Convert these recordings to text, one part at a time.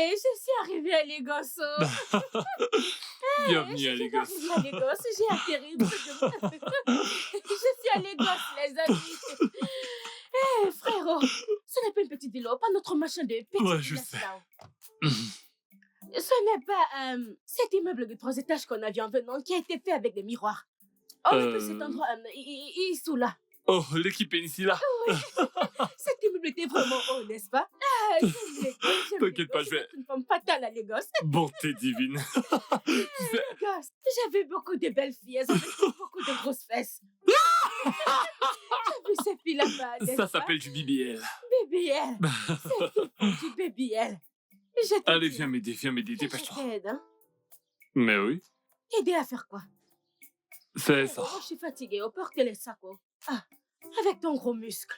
Hey, je suis arrivée à Lagos. Hey, Bienvenue je à viens Lagos. d'arriver à Lagos. J'ai atterri. Je suis à Lagos, les amis. Hey, frérot, ce n'est pas une petite ville, pas notre machin de Ouais, petite je ville sais. là. Ce n'est pas cet immeuble de 3 étages qu'on a vu en venant qui a été fait avec des miroirs. On appelle cet Euh... endroit Issoula. Oh, l'équipe est ici, là. Cet immeuble était vraiment haut, n'est-ce pas? Ah, j'aime Lagos, j'aime T'inquiète pas, Lagos. je Je vais vais... être une femme fatale à Lagos. Bonté divine. Tu sais... Lagos, j'ai vu beaucoup de belles filles, elles avaient beaucoup de grosses fesses. J'ai vu ces filles là-bas, n'est-ce Ça pas? s'appelle du BBL. BBL, ces filles font du BBL. Je te Allez, dis, viens m'aider, je dépêche-toi. t'aide, hein. Mais oui, T'aider à faire quoi? c'est ça. Oh, je suis fatiguée, oh, porte les sacs, oh. Ah, avec ton gros muscle.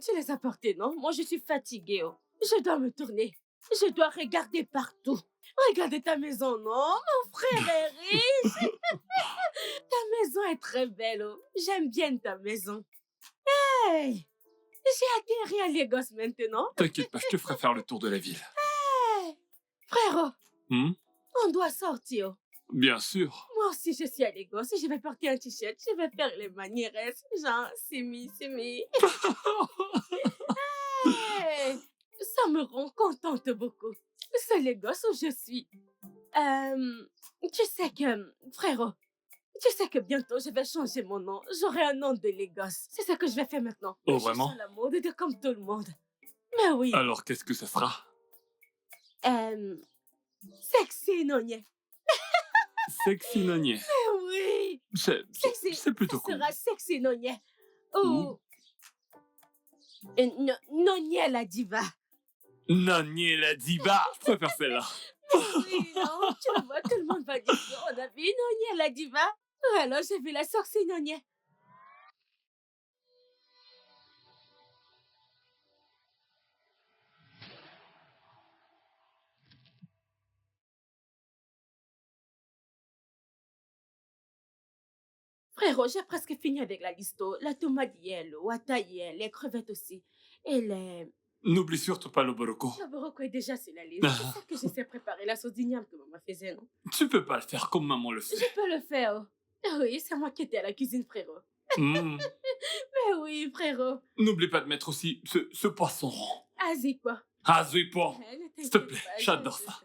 Tu les as portés, non? Moi, je suis fatiguée, oh. Je dois me tourner. Je dois regarder partout. Regardez ta maison, non? Mon frère est riche. Ta maison est très belle, oh. J'aime bien ta maison. Hey! J'ai atterri à Lagos maintenant. T'inquiète pas, je te ferai faire le tour de la ville. Hey! Frérot, Hmm? on doit sortir. Bien sûr. Moi aussi, je suis à Lagos. Je vais porter un t-shirt. Je vais faire les manières. Genre, Simi. Hey! Ça me rend contente beaucoup. C'est Lagos où je suis. Tu sais que, frérot, tu sais que bientôt je vais changer mon nom. J'aurai un nom de Lagos. C'est ça que je vais faire maintenant. Oh, Je suis vraiment? sur la mode de comme tout le monde. Mais oui. Alors, qu'est-ce que ça sera? Sexy Nonye. Sexy Nonier. Oui. Sexy. C'est plutôt Ça cool. sera Sexy Nonye. Hmm. Ou Nonye la diva. Nonier la diva. Je préfère celle-là. Oui, non, tu le vois, tout le monde va dire qu'on a vu Nonye la diva. Alors j'ai vu la sorcière Nonye. Frérot, j'ai presque fini avec la listo. La tomate hier, le wata hier, les crevettes aussi. Et les... N'oublie surtout pas le boroko. Le boroko est déjà sur la liste. C'est ça que je sais préparer, la sauce d'igname que maman faisait, non? Tu peux pas le faire comme maman le Je fait. peux le faire. Oui, c'est moi qui étais à la cuisine, frérot. Hmm. Mais oui, frérot. N'oublie pas de mettre aussi ce poisson rond. Azipo. Ah, Zuipo. Ne S'il te t'inquiète plaît, pas, j'adore ça.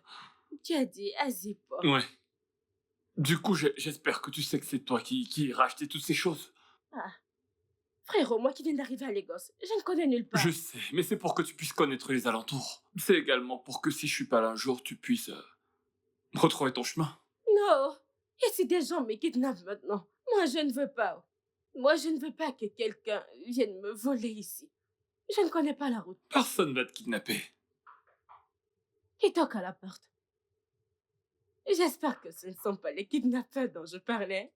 Tu as dit Azipo. Ouais. Du coup, j'espère que tu sais que c'est toi qui as racheté toutes ces choses. Ah. Frérot, moi qui viens d'arriver à Lagos, je ne connais nulle part. Je sais, mais c'est pour que tu puisses connaître les alentours. C'est également pour que si je suis pas là un jour, tu puisses retrouver ton chemin. Non. Et si des gens me kidnappent maintenant? Moi, je ne veux pas. Moi, je ne veux pas que quelqu'un vienne me voler ici. Je ne connais pas la route. Personne va te kidnapper. Qui toque à la porte? J'espère que ce ne sont pas les kidnappeurs dont je parlais.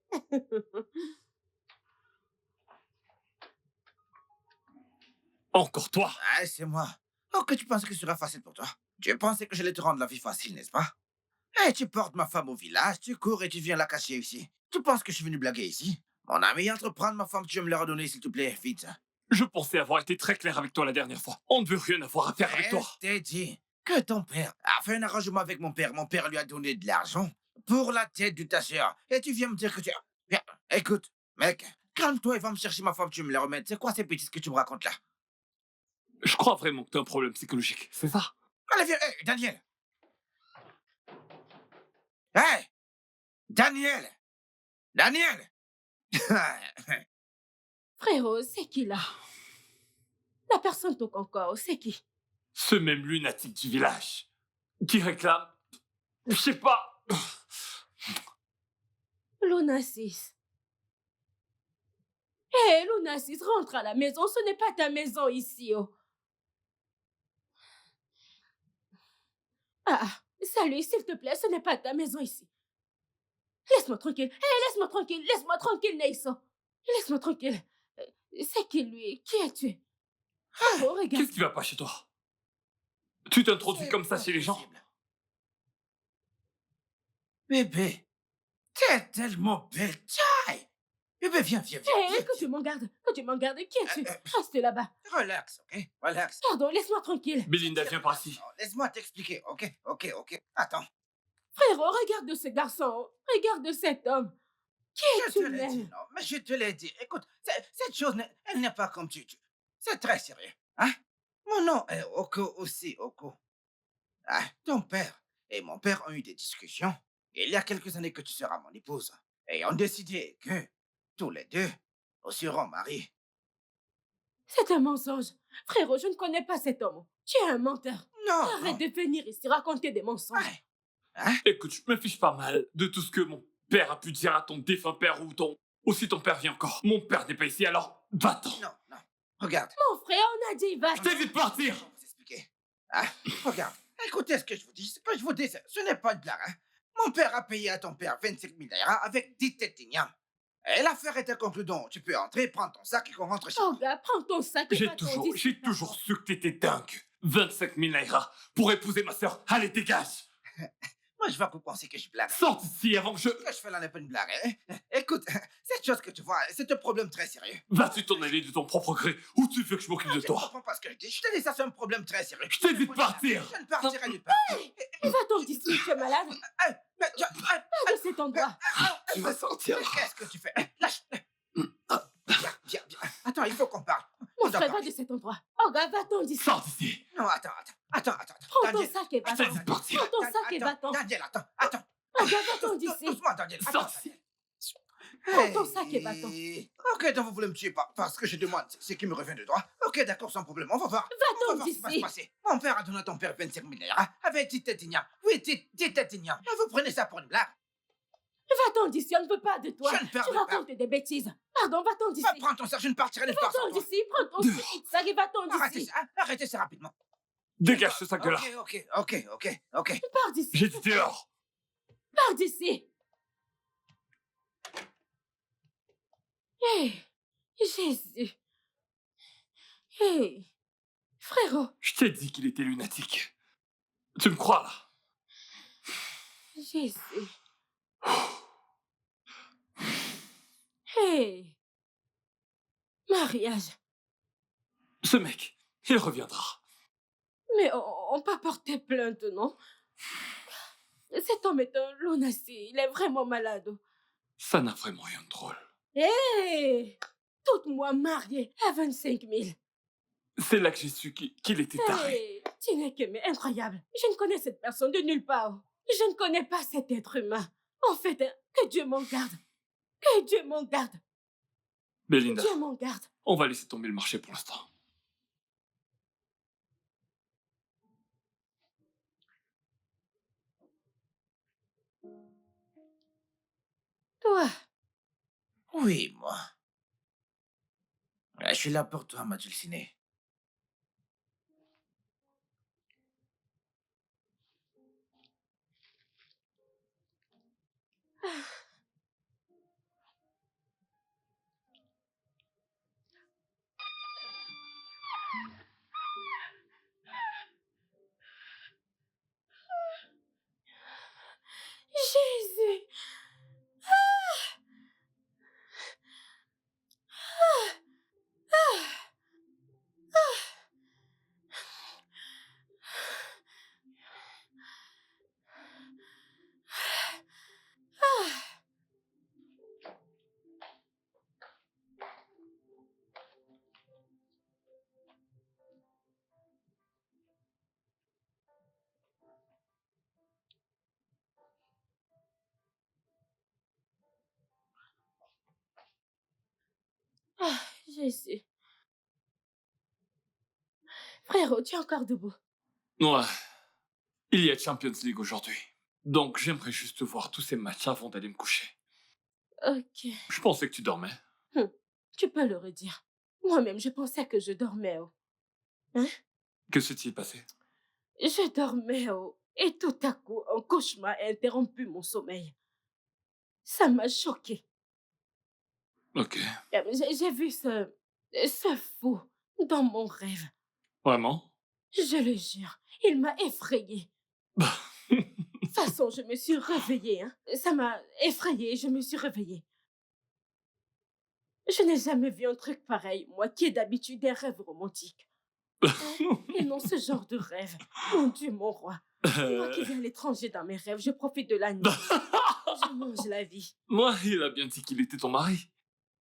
Encore toi. Ah, c'est moi. Oh, que tu penses que ce sera facile pour toi? Tu pensais que j'allais te rendre la vie facile, n'est-ce pas? Eh, tu portes ma femme au village, tu cours et tu viens la cacher ici. Tu penses que je suis venu blaguer ici? Mon ami, entreprendre ma femme, tu veux me la redonner, s'il te plaît, vite. Je pensais avoir été très clair avec toi la dernière fois. On ne veut rien avoir à faire avec toi. Je t'ai dit que ton père a fait un arrangement avec mon père. Mon père lui a donné de l'argent pour la tête de ta sœur. Et tu viens me dire que tu... Viens, écoute, mec, calme-toi et va me chercher ma femme, tu veux me la remettre. C'est quoi ces bêtises que tu me racontes là? Je crois vraiment que t'as un problème psychologique, c'est ça? Allez, viens, hé, Daniel! Hé! Daniel! Daniel! Frérot, c'est qui là? La personne toque encore, c'est qui? Ce même lunatique du village qui réclame... Je sais pas... Lunasis. Hé, Lunasis, rentre à la maison, ce n'est pas ta maison ici, oh. Ah, salut, s'il te plaît, ce n'est pas ta maison ici. Laisse-moi tranquille. Hé, laisse-moi tranquille, Neyso. Laisse-moi tranquille. C'est qui lui? Qui es-tu? Oh, regarde. Qu'est-ce qui va pas chez toi? Tu t'introduis C'est comme ça pas chez les gens? possible. Bébé, t'es tellement belle. Tchaï! Bébé, viens, viens, viens. Hé, viens, que tu m'en gardes. Que tu m'en gardes. Qui es-tu? Euh, Reste là-bas. Relax, ok? Relax. Pardon, laisse-moi tranquille. Belinda, viens par ici. Non, laisse-moi t'expliquer, ok? Attends, Frérot, regarde ce garçon. Regarde cet homme. Qui je te es-tu l'ai dit, même? non, mais je te l'ai dit. Écoute, cette chose, elle n'est pas comme c'est très sérieux, hein? Mon nom est Oko aussi, Oko. Ah, ton père et mon père ont eu des discussions. Il y a quelques années que tu seras mon épouse. Et ont décidé que, tous les deux, nous serons mariés. C'est un mensonge. Frérot, je ne connais pas cet homme. Tu es un menteur. Non, Arrête non. de venir ici raconter des mensonges. Ouais. Hein? Écoute, je me fiche pas mal de tout ce que mon père a pu dire à ton défunt père ou ton... Ou si ton père vient encore. Mon père n'est pas ici, alors va-t'en. Non. Regarde. Mon frère, on a dit va. Je t'invite à partir. Je vais vous expliquer. Hein? Regarde. Écoutez ce que je vous dis. Ce que je vous dis, ce n'est pas de blague. Hein? Mon père a payé à ton père 25 000 naira avec 10 têtes d'igname. Et l'affaire était conclue, donc tu peux entrer, prendre ton sac et qu'on rentre chez Oh, nous. gars, prends ton sac et J'ai va-t'en toujours, d'ici. j'ai toujours su que t'étais dingue. 25 000 naira pour épouser ma sœur. Allez, dégage. Moi, je vois que vous pensez que je blague. Sors d'ici avant que je... Ce que je fais là n'est pas une blague. Hein? Écoute, cette chose que tu vois, c'est un problème très sérieux. Vas-tu t'en aller de ton propre gré ou tu veux que je m'occupe de Je ne toi? comprends pas ce que je dis. Je te dis, ça, c'est un problème très sérieux. Je t'ai dit de partir. Je ne partirai nulle part. Va-t'en d'ici, tu es malade. Hey, mais Pas de cet endroit. Tu vas sortir. Qu'est-ce que tu fais? Lâche. Viens. Attends, il faut qu'on parle. Mon On doit frère, va parler. de cet endroit. Oh, gars, va-t'en d'ici. Sors d'ici. Non, attends. Prends ton Daniel. sac et Je t'ai va-t'en. dit de partir. Prends ton sac et va-t'en. Daniel, attends. Oh, gars, va-t'en d'ici. Doucement, Daniel. Sors Attends, d'ici. Prends ton sac et va-t'en. Ok, donc vous voulez me tuer parce que je demande ce qui me revient de droit. Ok, d'accord, sans problème. On va voir. Va-t'en Ce qui va se d'ici. passer. Mon père a donné à ton père 25 000 naira avec 10 têtes d'igname. Oui, 10 têtes d'igname. Et vous prenez ça pour une blague. Va-t'en d'ici, on ne veut pas de toi. Je ne perds Tu pas. racontes des bêtises. Pardon, va-t'en d'ici. Prends ton sac, je ne partirai nulle part sans Va-t'en toi. d'ici, prends ton Dehors. sac et va-t'en d'ici. Arrêtez ça rapidement. Dégage ce sac de là. Ok. Pars d'ici. J'ai dit dehors. Pars d'ici. Hé, Jésus. Hé, frérot. Je t'ai dit qu'il était lunatique. Tu me crois là? Jésus. Hé. Mariage. Ce mec, il reviendra. Mais on peut porter plainte, non? Cet homme est un lunatique. Il est vraiment malade. Ça n'a vraiment rien de drôle. Hé! Toute moi mariée à 25 000. C'est là que j'ai su qu'il était taré. Hé! Tu n'es que mais incroyable. Je ne connais cette personne de nulle part. Je ne connais pas cet être humain. En fait, que Dieu m'en garde. Que Dieu m'en garde. Belinda, Dieu m'en garde. on va laisser tomber le marché pour l'instant. Toi, Oui, moi. Je suis là pour toi, ma dulcinée. Jésus. Ah, Jésus. Frérot, tu es encore debout. Ouais. Il y a Champions League aujourd'hui. Donc j'aimerais juste voir tous ces matchs avant d'aller me coucher. Ok. Je pensais que tu dormais. Tu peux le redire. Moi-même, je pensais que je dormais. Que s'est-il passé? Je dormais. Et tout à coup, un cauchemar a interrompu mon sommeil. Ça m'a choquée. Ok. J'ai vu ce fou dans mon rêve. Vraiment? Je le jure, il m'a effrayée. De toute façon, je me suis réveillée. Ça m'a effrayée, je me suis réveillée. Je n'ai jamais vu un truc pareil, moi qui ai d'habitude des rêves romantiques. Et non, ce genre de rêve. Mon Dieu, mon roi. Moi qui Euh, vais à l'étranger dans mes rêves, je profite de la nuit. Je mange la vie. Moi, il a bien dit qu'il était ton mari.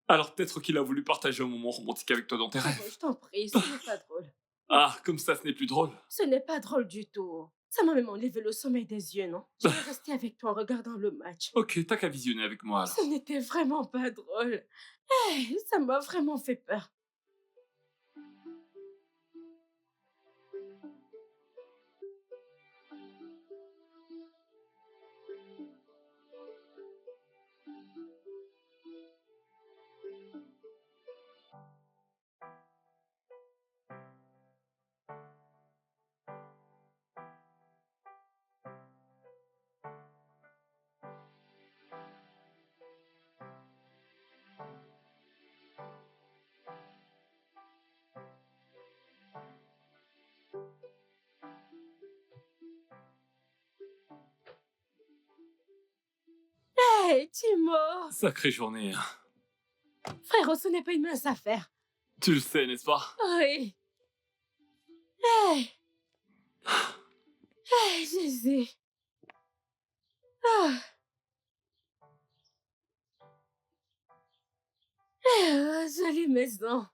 Alors peut-être qu'il a voulu partager un moment romantique avec toi dans tes Frérot, rêves. je t'en prie, ce n'est pas drôle. Ah, comme ça, ce n'est plus drôle. Ce n'est pas drôle du tout. Ça m'a même enlevé le sommeil des yeux, non? Je vais rester avec toi en regardant le match. Ok, t'as qu'à visionner avec moi alors. Ce n'était vraiment pas drôle. Ça m'a vraiment fait peur. Timo! Sacrée journée, hein. Frérot, ce n'est pas une mince affaire. Tu le sais, n'est-ce pas? Oui. Jésus. Ah. Jolie maison.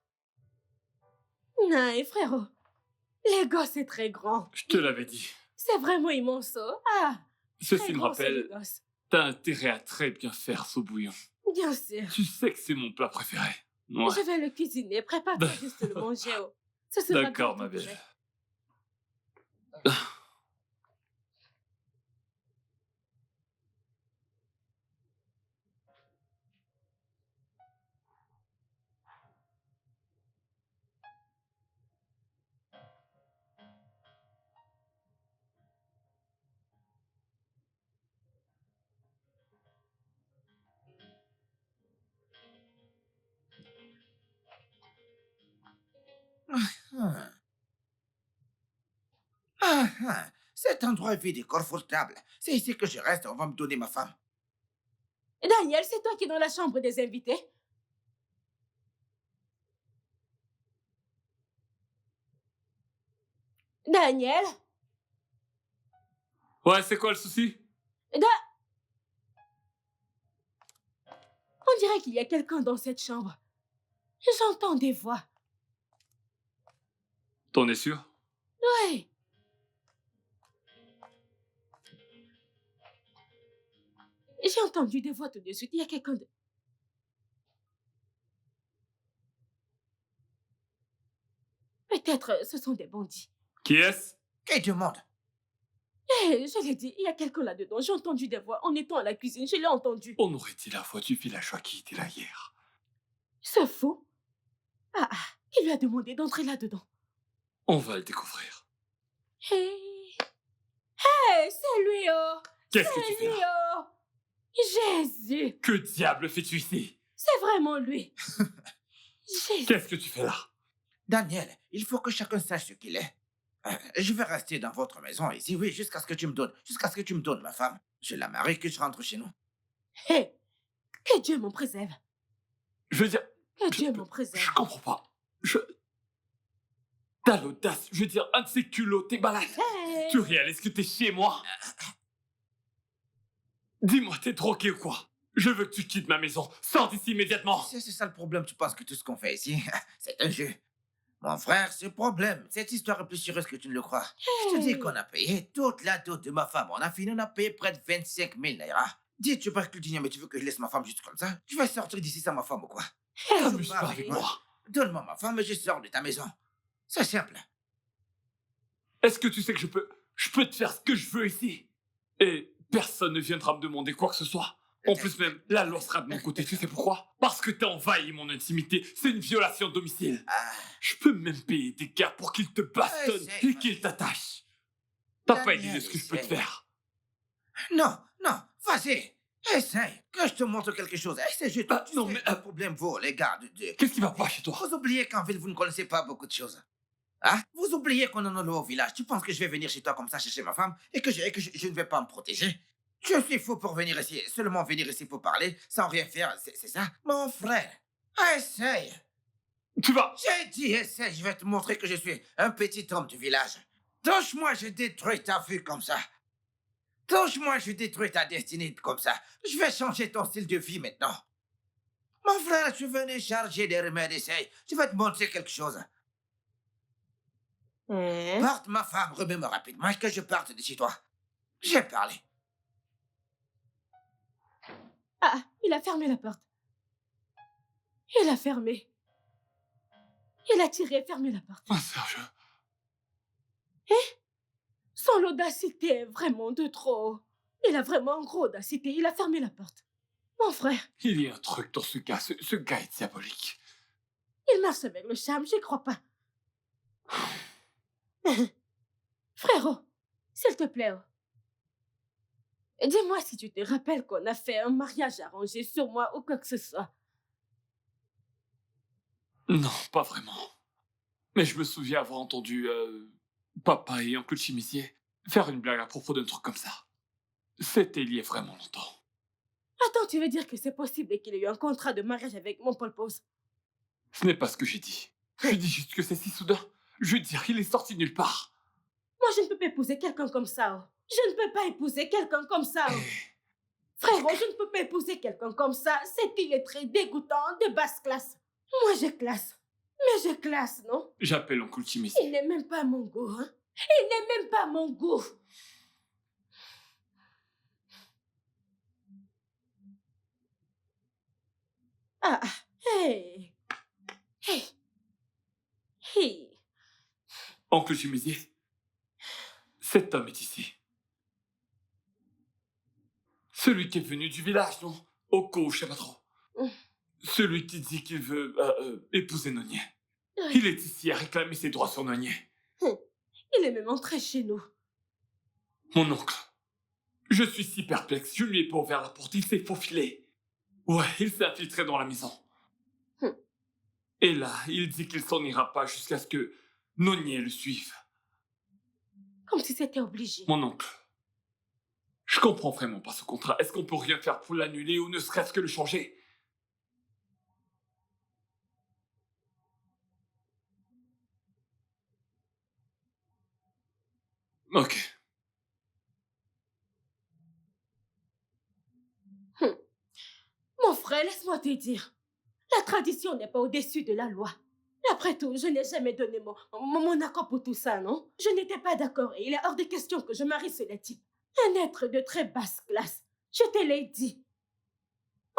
Non, frérot. Les gosses, c'est très grand. Je te l'avais dit. C'est vraiment immense. Ah, Ceci très me grand, c'est les rappelle, gosses. t'as intérêt à très bien faire ce bouillon. Bien sûr. Tu sais que c'est mon plat préféré. Ouais. Je vais le cuisiner. Prépare-toi juste le manger. Ce sera D'accord, bientôt ma belle. prêt. Ah, ah. Cet endroit est vide et confortable. C'est ici que je reste, on va me donner ma femme. Daniel, c'est toi qui es dans la chambre des invités? Daniel? Ouais, c'est quoi le souci? On dirait qu'il y a quelqu'un dans cette chambre. J'entends des voix. T'en es sûr? Oui. J'ai entendu des voix tout de suite. Il y a quelqu'un de... Peut-être ce sont des bandits. Qui est-ce? Qui demande? Je l'ai dit, il y a quelqu'un là-dedans. J'ai entendu des voix en étant à la cuisine. Je l'ai entendu. On aurait dit la voix du villageois qui était là hier. Ce fou. Qui lui a demandé d'entrer là-dedans? On va le découvrir. Hey, c'est lui, oh! Qu'est-ce que tu C'est fais lui, là? oh! Jésus! Que diable fais-tu ici? C'est vraiment lui. Jésus! Qu'est-ce que tu fais là? Daniel, il faut que chacun sache ce qu'il est. Je vais rester dans votre maison ici, oui, jusqu'à ce que tu me donnes ma femme. Je la marie, que je rentre chez nous. Hey! Que Dieu m'en préserve. Je veux dire, Que Dieu m'en préserve. je comprends pas. T'as l'audace, je veux dire, un de ces culots, t'es malade. Hey! Tu réalises que t'es chez moi? Dis-moi, t'es drogué ou quoi? Je veux que tu quittes ma maison. Sors d'ici immédiatement. C'est ça le problème, tu penses que tout ce qu'on fait ici, c'est un jeu. Mon frère, c'est le problème. Cette histoire est plus sérieuse que tu ne le crois. Je te dis qu'on a payé toute la dot de ma femme. On a fini, on a payé près de 25 000 naira. Dis, tu parles que le dîner, mais tu veux que je laisse ma femme juste comme ça? Tu vas sortir d'ici sans ma femme ou quoi? T'amuses pas avec moi. Donne-moi ma femme et je sors de ta maison. C'est simple. Est-ce que tu sais que je peux te faire ce que je veux ici? Et personne ne viendra me demander quoi que ce soit. En plus même, la loi sera de mon côté. Tu sais pourquoi? Parce que t'as envahi mon intimité. C'est une violation de domicile. Ah, Je peux même payer des gars pour qu'ils te bastonnent Essaye, et qu'ils t'attachent. T'as pas idée de Daniel, ce que je peux te essaye. faire. non, vas-y. Essaye, que je te montre quelque chose. Essaye, je te... Ah, non, mais, le problème, vous, les gars, Qu'est-ce qui va pas chez toi? vous oubliez qu'en ville, vous ne connaissez pas beaucoup de choses. Hein? Vous oubliez qu'on en a au village. Tu penses que je vais venir chez toi comme ça chercher ma femme et que je ne vais pas me protéger? Je suis fou pour venir ici, seulement venir ici pour parler, sans rien faire, c'est ça? Mon frère, Essaye. Tu vas... J'ai dit essaye, je vais te montrer que je suis un petit homme du village. Touche-moi, je détruis ta vue comme ça. Touche-moi, je détruis ta destinée comme ça. Je vais changer ton style de vie maintenant. Mon frère, tu venais charger des remèdes, essaye. Je vais te montrer quelque chose. Hein? Porte ma femme, remets-moi rapidement que je parte de chez toi. J'ai parlé. Ah, il a fermé la porte. Il a fermé. Il a tiré et fermé la porte. Oh, Serge. Son audacité est vraiment de trop. Il a vraiment une grosse audacité. Il a fermé la porte. Mon frère, Il y a un truc dans ce gars. Ce gars est diabolique. il marche avec le charme, j'y crois pas. Frérot, s'il te plaît, dis-moi si tu te rappelles qu'on a fait un mariage arrangé sur moi ou quoi que ce soit. Non, pas vraiment. Mais je me souviens avoir entendu papa et oncle Chimisier faire une blague à propos d'un truc comme ça. C'était il y a vraiment longtemps. Attends, tu veux dire que c'est possible qu'il ait eu un contrat de mariage avec mon Paul Pose? Ce n'est pas ce que j'ai dit. Je dis juste que c'est si soudain. Je veux dire, il est sorti nulle part. Moi, je ne peux pas épouser quelqu'un comme ça. Je ne peux pas épouser quelqu'un comme ça. Frérot, je ne peux pas épouser quelqu'un comme ça. C'est illettré, dégoûtant, de basse classe. Moi, j'ai classe. Mais j'ai classe, non? J'appelle oncle Chimisier. Il n'est même pas mon goût, hein? Il n'est même pas mon goût. Ah, hey. Hey. Hey. Oncle Chimisier, cet homme est ici. Celui qui est venu du village, non? Oko, je sais pas trop. Celui qui dit qu'il veut épouser Nonier. Oui. Il est ici à réclamer ses droits sur Nonier. Il est même entré chez nous. Mon oncle, je suis si perplexe. Je lui ai pas ouvert la porte, il s'est faufilé. Ouais, il s'est infiltré dans la maison. Et là, il dit qu'il s'en ira pas jusqu'à ce que Nonier le suive. Comme si c'était obligé. Mon oncle, je comprends vraiment pas ce contrat. Est-ce qu'on peut rien faire pour l'annuler ou ne serait-ce que le changer? Ok. Mon frère, laisse-moi te dire. La tradition n'est pas au-dessus de la loi. Après tout, je n'ai jamais donné mon accord pour tout ça, non? Je n'étais pas d'accord et il est hors de question que je marie ce type. Un être de très basse classe. Je te l'ai dit.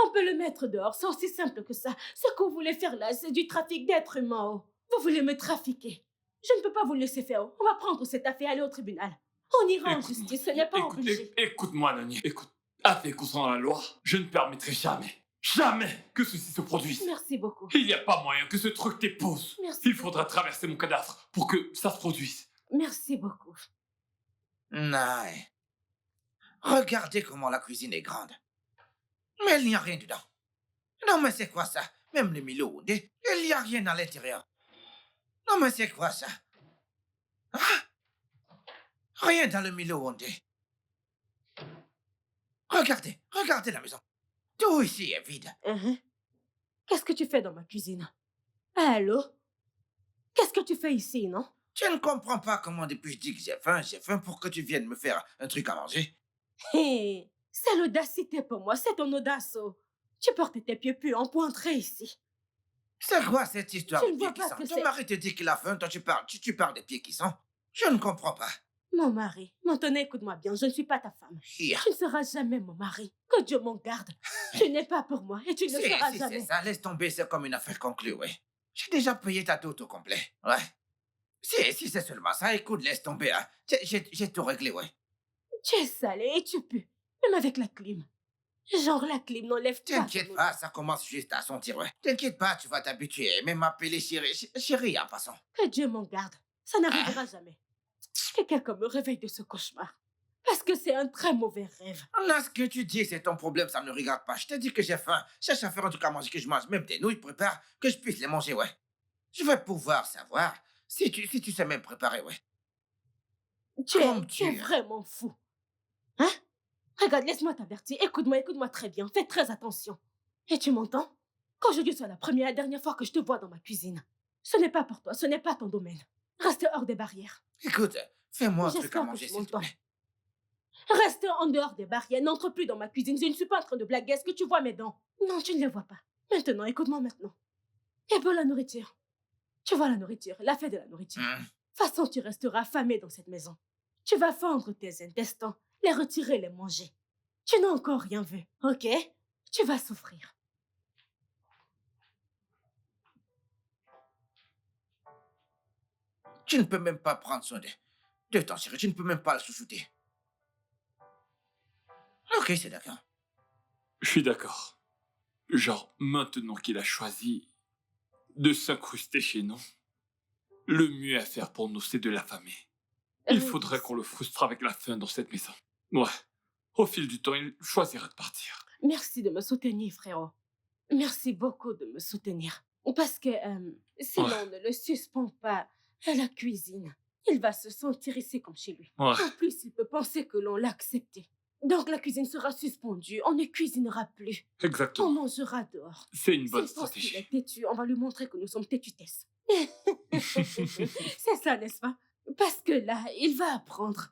On peut le mettre dehors, c'est aussi simple que ça. Ce que vous voulez faire là, c'est du trafic d'êtres humains. Vous voulez me trafiquer. Je ne peux pas vous laisser faire. On va prendre cette affaire et aller au tribunal. On ira en justice, ce n'est pas obligé. Écoute-moi, Nani. Écoute, avec ou sans la loi, je ne permettrai jamais que ceci se produise. Merci beaucoup. Il n'y a pas moyen que ce truc t'épouse. Merci. Il faudra traverser mon cadavre pour que ça se produise. Merci beaucoup. Non. Regardez comment la cuisine est grande. Mais il n'y a rien dedans. Non, mais c'est quoi ça? Même le Milo, il n'y a rien à l'intérieur. Non, mais c'est quoi ça? Ah? Rien dans le Milo Hondé. Regardez la maison. Tout ici est vide. Qu'est-ce que tu fais dans ma cuisine? Allô? Qu'est-ce que tu fais ici, non? Tu ne comprends pas comment depuis je dis que j'ai faim pour que tu viennes me faire un truc à manger. Hé, c'est l'audacité pour moi, c'est ton audace. Tu portes tes pieds puants pour entrer ici. C'est quoi cette histoire Tu de ne pieds vois qui pas sentent? que Ton c'est... mari te dit qu'il a faim, toi tu parles des pieds qui sentent. Je ne comprends pas. Mon mari, maintenant écoute-moi bien, je ne suis pas ta femme. Hier. Tu ne seras jamais mon mari. Que Dieu m'en garde. Tu n'es pas pour moi et tu ne le seras Si jamais. c'est ça, laisse tomber, c'est comme une affaire conclue, oui. J'ai déjà payé ta dot au complet, ouais. Si c'est seulement ça, écoute, laisse tomber, hein. J'ai tout réglé, ouais. Tu es salé et tu pues, même avec la clim. Genre la clim n'enlève pas. T'inquiète pas, ça commence juste à sentir, ouais. T'inquiète pas, tu vas t'habituer, même m'appeler chérie en passant. Que Dieu m'en garde. Ça n'arrivera jamais. Que quelqu'un me réveille de ce cauchemar. Parce que c'est un très mauvais rêve. Là, ce que tu dis, c'est ton problème, ça ne regarde pas. Je t'ai dit que j'ai faim. Cherche à faire un truc à manger que je mange, même des nouilles, prépare, que je puisse les manger, ouais. Je vais pouvoir savoir si tu sais même préparer, ouais. Tu Comme es tu es. vraiment fou. Hein? Regarde, laisse-moi t'avertir. Écoute-moi très bien. Fais très attention. Et tu m'entends? Quand je dis c'est la première et dernière fois que je te vois dans ma cuisine, ce n'est pas pour toi, ce n'est pas ton domaine. Reste hors des barrières. Écoute, fais-moi un truc à J'espère que manger, tu s'il te m'entends. plaît. Reste en dehors des barrières, n'entre plus dans ma cuisine. Je ne suis pas en train de blaguer. Est-ce que tu vois mes dents? Non, tu ne les vois pas. Maintenant, écoute-moi maintenant. Et pour la nourriture. Tu vois la nourriture, la fête de la nourriture. De toute façon, tu resteras affamé dans cette maison. Tu vas fendre tes intestins, les retirer, les manger. Tu n'as encore rien vu, ok? Tu vas souffrir. Tu ne peux même pas prendre soin de ton chéri. Tu ne peux même pas le chouchouter. Ok, c'est d'accord. Je suis d'accord. Genre, maintenant qu'il a choisi de s'incruster chez nous, le mieux à faire pour nous, c'est de l'affamer. Il faudrait qu'on le frustre avec la faim dans cette maison. Ouais. Au fil du temps, il choisira de partir. Merci de me soutenir, frérot. Merci beaucoup de me soutenir. Parce que si Ouais. l'on ne le suspend pas à la cuisine, il va se sentir ici comme chez lui. Ouais. En plus, il peut penser que l'on l'a accepté. Donc la cuisine sera suspendue, on ne cuisinera plus, on Exactement. mangera dehors. C'est une bonne S'il pense qu'il est stratégie. têtu, on va lui montrer que nous sommes têtutesses. C'est ça, n'est-ce pas? Parce que là, il va apprendre.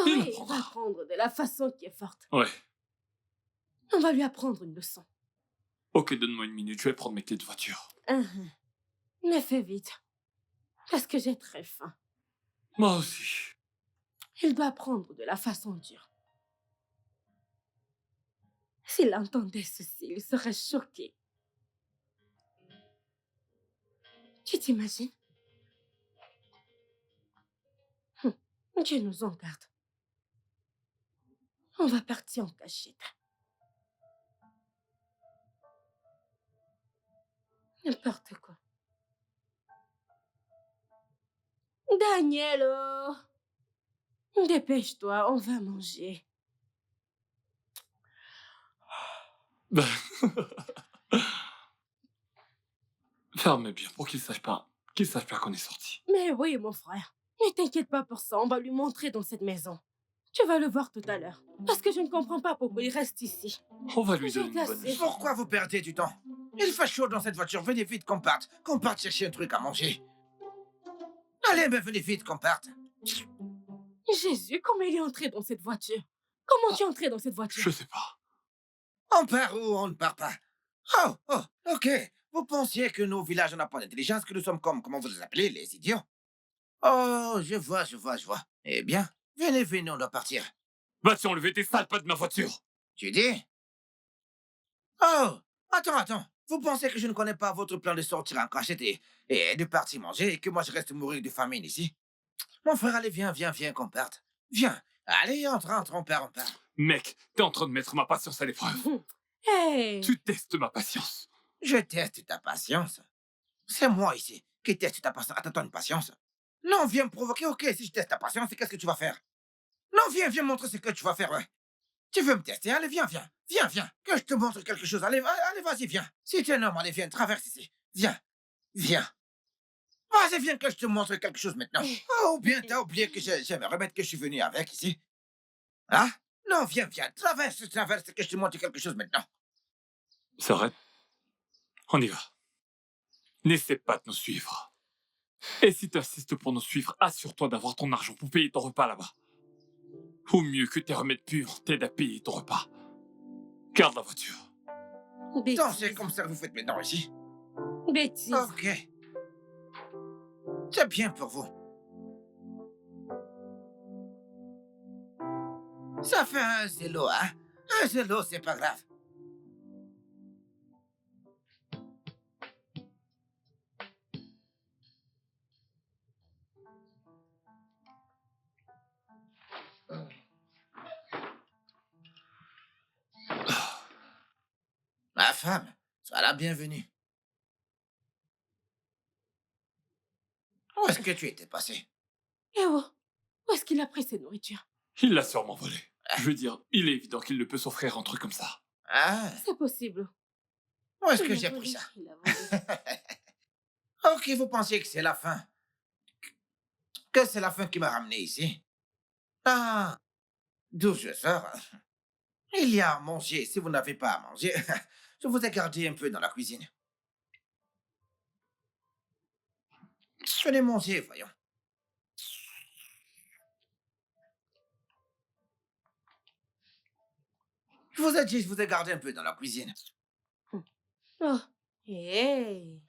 Oui, il va apprendra. apprendre de la façon qui est forte. Ouais. On va lui apprendre une leçon. Ok, donne-moi une minute, je vais prendre mes clés de voiture. Mais fais vite, parce que j'ai très faim. Moi aussi. Il doit apprendre de la façon dure. S'il entendait ceci, il serait choqué. Tu t'imagines? Dieu nous en garde. On va partir en cachette. N'importe quoi. Danielo! Dépêche-toi, on va manger. Ferme bien pour qu'il sache pas qu'on est sorti. Mais oui, mon frère. Ne t'inquiète pas pour ça, on va lui montrer dans cette maison. Tu vas le voir tout à l'heure. Parce que je ne comprends pas pourquoi il reste ici. On va lui J'ai donner une bonne assez. leçon. Pourquoi vous perdez du temps? Il fait chaud dans cette voiture. Venez vite qu'on parte. Qu'on parte chercher un truc à manger. Allez, mais venez vite qu'on parte. Jésus, comment il est entré dans cette voiture? Comment tu es entré dans cette voiture? Je sais pas. On part ou on ne part pas? Oh, ok. Vous pensiez que nos villages n'ont pas d'intelligence, que nous sommes comme, comment vous les appelez, les idiots? Oh, je vois. Eh bien, venez, on doit partir. Vas-tu enlever tes sales pattes de ma voiture? Tu dis? Oh, attends. Vous pensez que je ne connais pas votre plan de sortir en cachette et de partir manger et que moi je reste mourir de famine ici? Mon frère, allez, viens, qu'on parte. Viens. Allez, entre, on part. Mec, t'es en train de mettre ma patience à l'épreuve. Hey! Tu testes ma patience. Je teste ta patience. C'est moi ici qui teste ta patience. Attends, une patience. Non, viens me provoquer, ok, si je teste ta patience, qu'est-ce que tu vas faire? Non, viens me montrer ce que tu vas faire, ouais. Tu veux me tester? Allez, viens. Que je te montre quelque chose. Allez, vas-y, viens. Si tu es un homme, allez, viens, traverse ici. Viens. Vas-y, viens que je te montre quelque chose maintenant. Oh, bien, t'as oublié que j'aime remettre que je suis venu avec ici. Hein? Non, viens, traverse, que je te montre quelque chose maintenant. C'est vrai. On y va. N'essaie pas de nous suivre. Et si t'insistes pour nous suivre, assure-toi d'avoir ton argent pour payer ton repas là-bas. Ou mieux que tes remèdes purs t'aident à payer ton repas. Garde la voiture. Donc, c'est comme ça que vous faites maintenant ici. Bêtise. Ok. C'est bien pour vous. Ça fait un zélo, hein? Un zélo, c'est pas grave. Ma femme, sois la bienvenue. Où est-ce que tu étais passé? Eh oh, où est-ce qu'il a pris ses nourritures? Il l'a sûrement volé. Je veux dire, il est évident qu'il ne peut s'offrir un truc comme ça. Ah, C'est possible. où est-ce Il que a j'ai volé, pris ça? il a volé. Ok, vous pensiez que c'est la fin. Que c'est la fin qui m'a ramené ici. Ah, d'où je sors. Il y a à manger. Si vous n'avez pas à manger, je vous ai gardé un peu dans la cuisine. Venez manger, voyons. Je vous ai dit, je vous ai gardé un peu dans la cuisine. Oh, hey.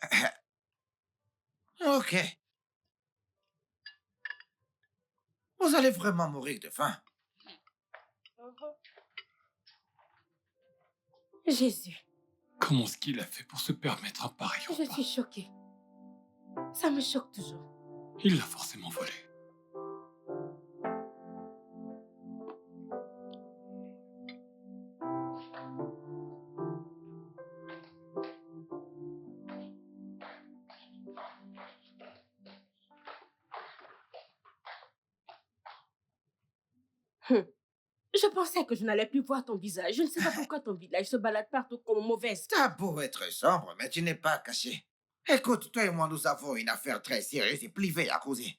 Ok. Vous allez vraiment mourir de faim. Jésus, Comment est-ce qu'il a fait pour se permettre un pareil je repas? suis choquée. Ça me choque toujours. Il l'a forcément volé. Hum. Je pensais que je n'allais plus voir ton visage. Je ne sais pas pourquoi ton visage se balade partout comme mauvaise. T'as beau être sombre, mais tu n'es pas caché. Écoute, toi et moi, nous avons une affaire très sérieuse et privée à causer.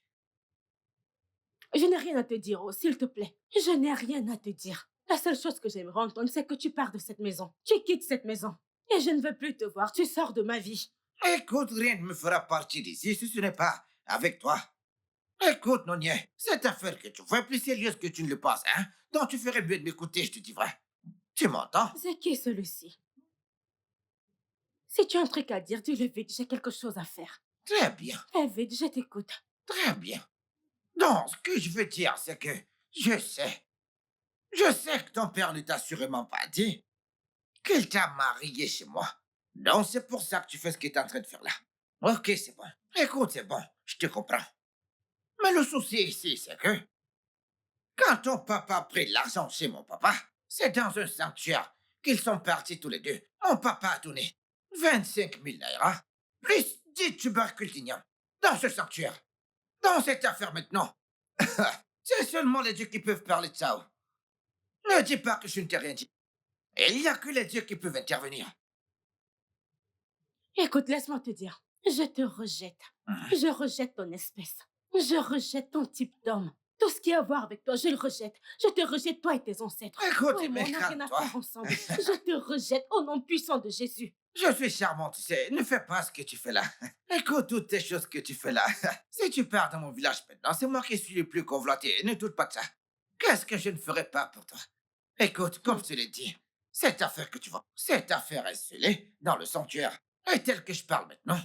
Je n'ai rien à te dire, oh, s'il te plaît. Je n'ai rien à te dire. La seule chose que j'aimerais entendre, c'est que tu pars de cette maison. Tu quittes cette maison. Et je ne veux plus te voir. Tu sors de ma vie. Écoute, rien ne me fera partir d'ici si ce n'est pas avec toi. Écoute, Nonier, cette affaire que tu vois est plus sérieuse que tu ne le penses, hein? Donc tu ferais mieux de m'écouter, je te dis vrai. Tu m'entends? C'est qui celui-ci? Si tu as un truc à dire, dis-le vite. J'ai quelque chose à faire. Très bien, Très vite, je t'écoute. très bien. Donc, ce que je veux dire, c'est que je sais que ton père ne t'a sûrement pas dit qu'il t'a marié chez moi. Donc c'est pour ça que tu fais ce que tu es en train de faire là. Ok, c'est bon. Écoute, c'est bon, je te comprends. Mais le souci ici, c'est que quand ton papa a pris de l'argent chez mon papa, c'est dans un sanctuaire qu'ils sont partis tous les deux. Mon papa a donné 25 000 naira, plus 10 tubercules d'igname dans ce sanctuaire. Dans cette affaire maintenant, c'est seulement les dieux qui peuvent parler de ça. Ne dis pas que je ne t'ai rien dit. Il n'y a que les dieux qui peuvent intervenir. Écoute, laisse-moi te dire. Je te rejette. Je rejette ton espèce. Je rejette ton type d'homme. Tout ce qui a à voir avec toi, je le rejette. Je te rejette, toi et tes ancêtres. Écoute, Toi et moi, mais on n'a rien à calme-toi. faire ensemble. Je te rejette au nom puissant de Jésus. Je suis charmante, tu sais. Ne fais pas ce que tu fais là. Écoute toutes tes choses que tu fais là. Si tu pars dans mon village maintenant, c'est moi qui suis le plus convoité. Ne doute pas de ça. Qu'est-ce que je ne ferai pas pour toi? Écoute, comme je te l'ai dit, cette affaire que tu vois, cette affaire est scellée dans le sanctuaire. Et tel que je parle maintenant,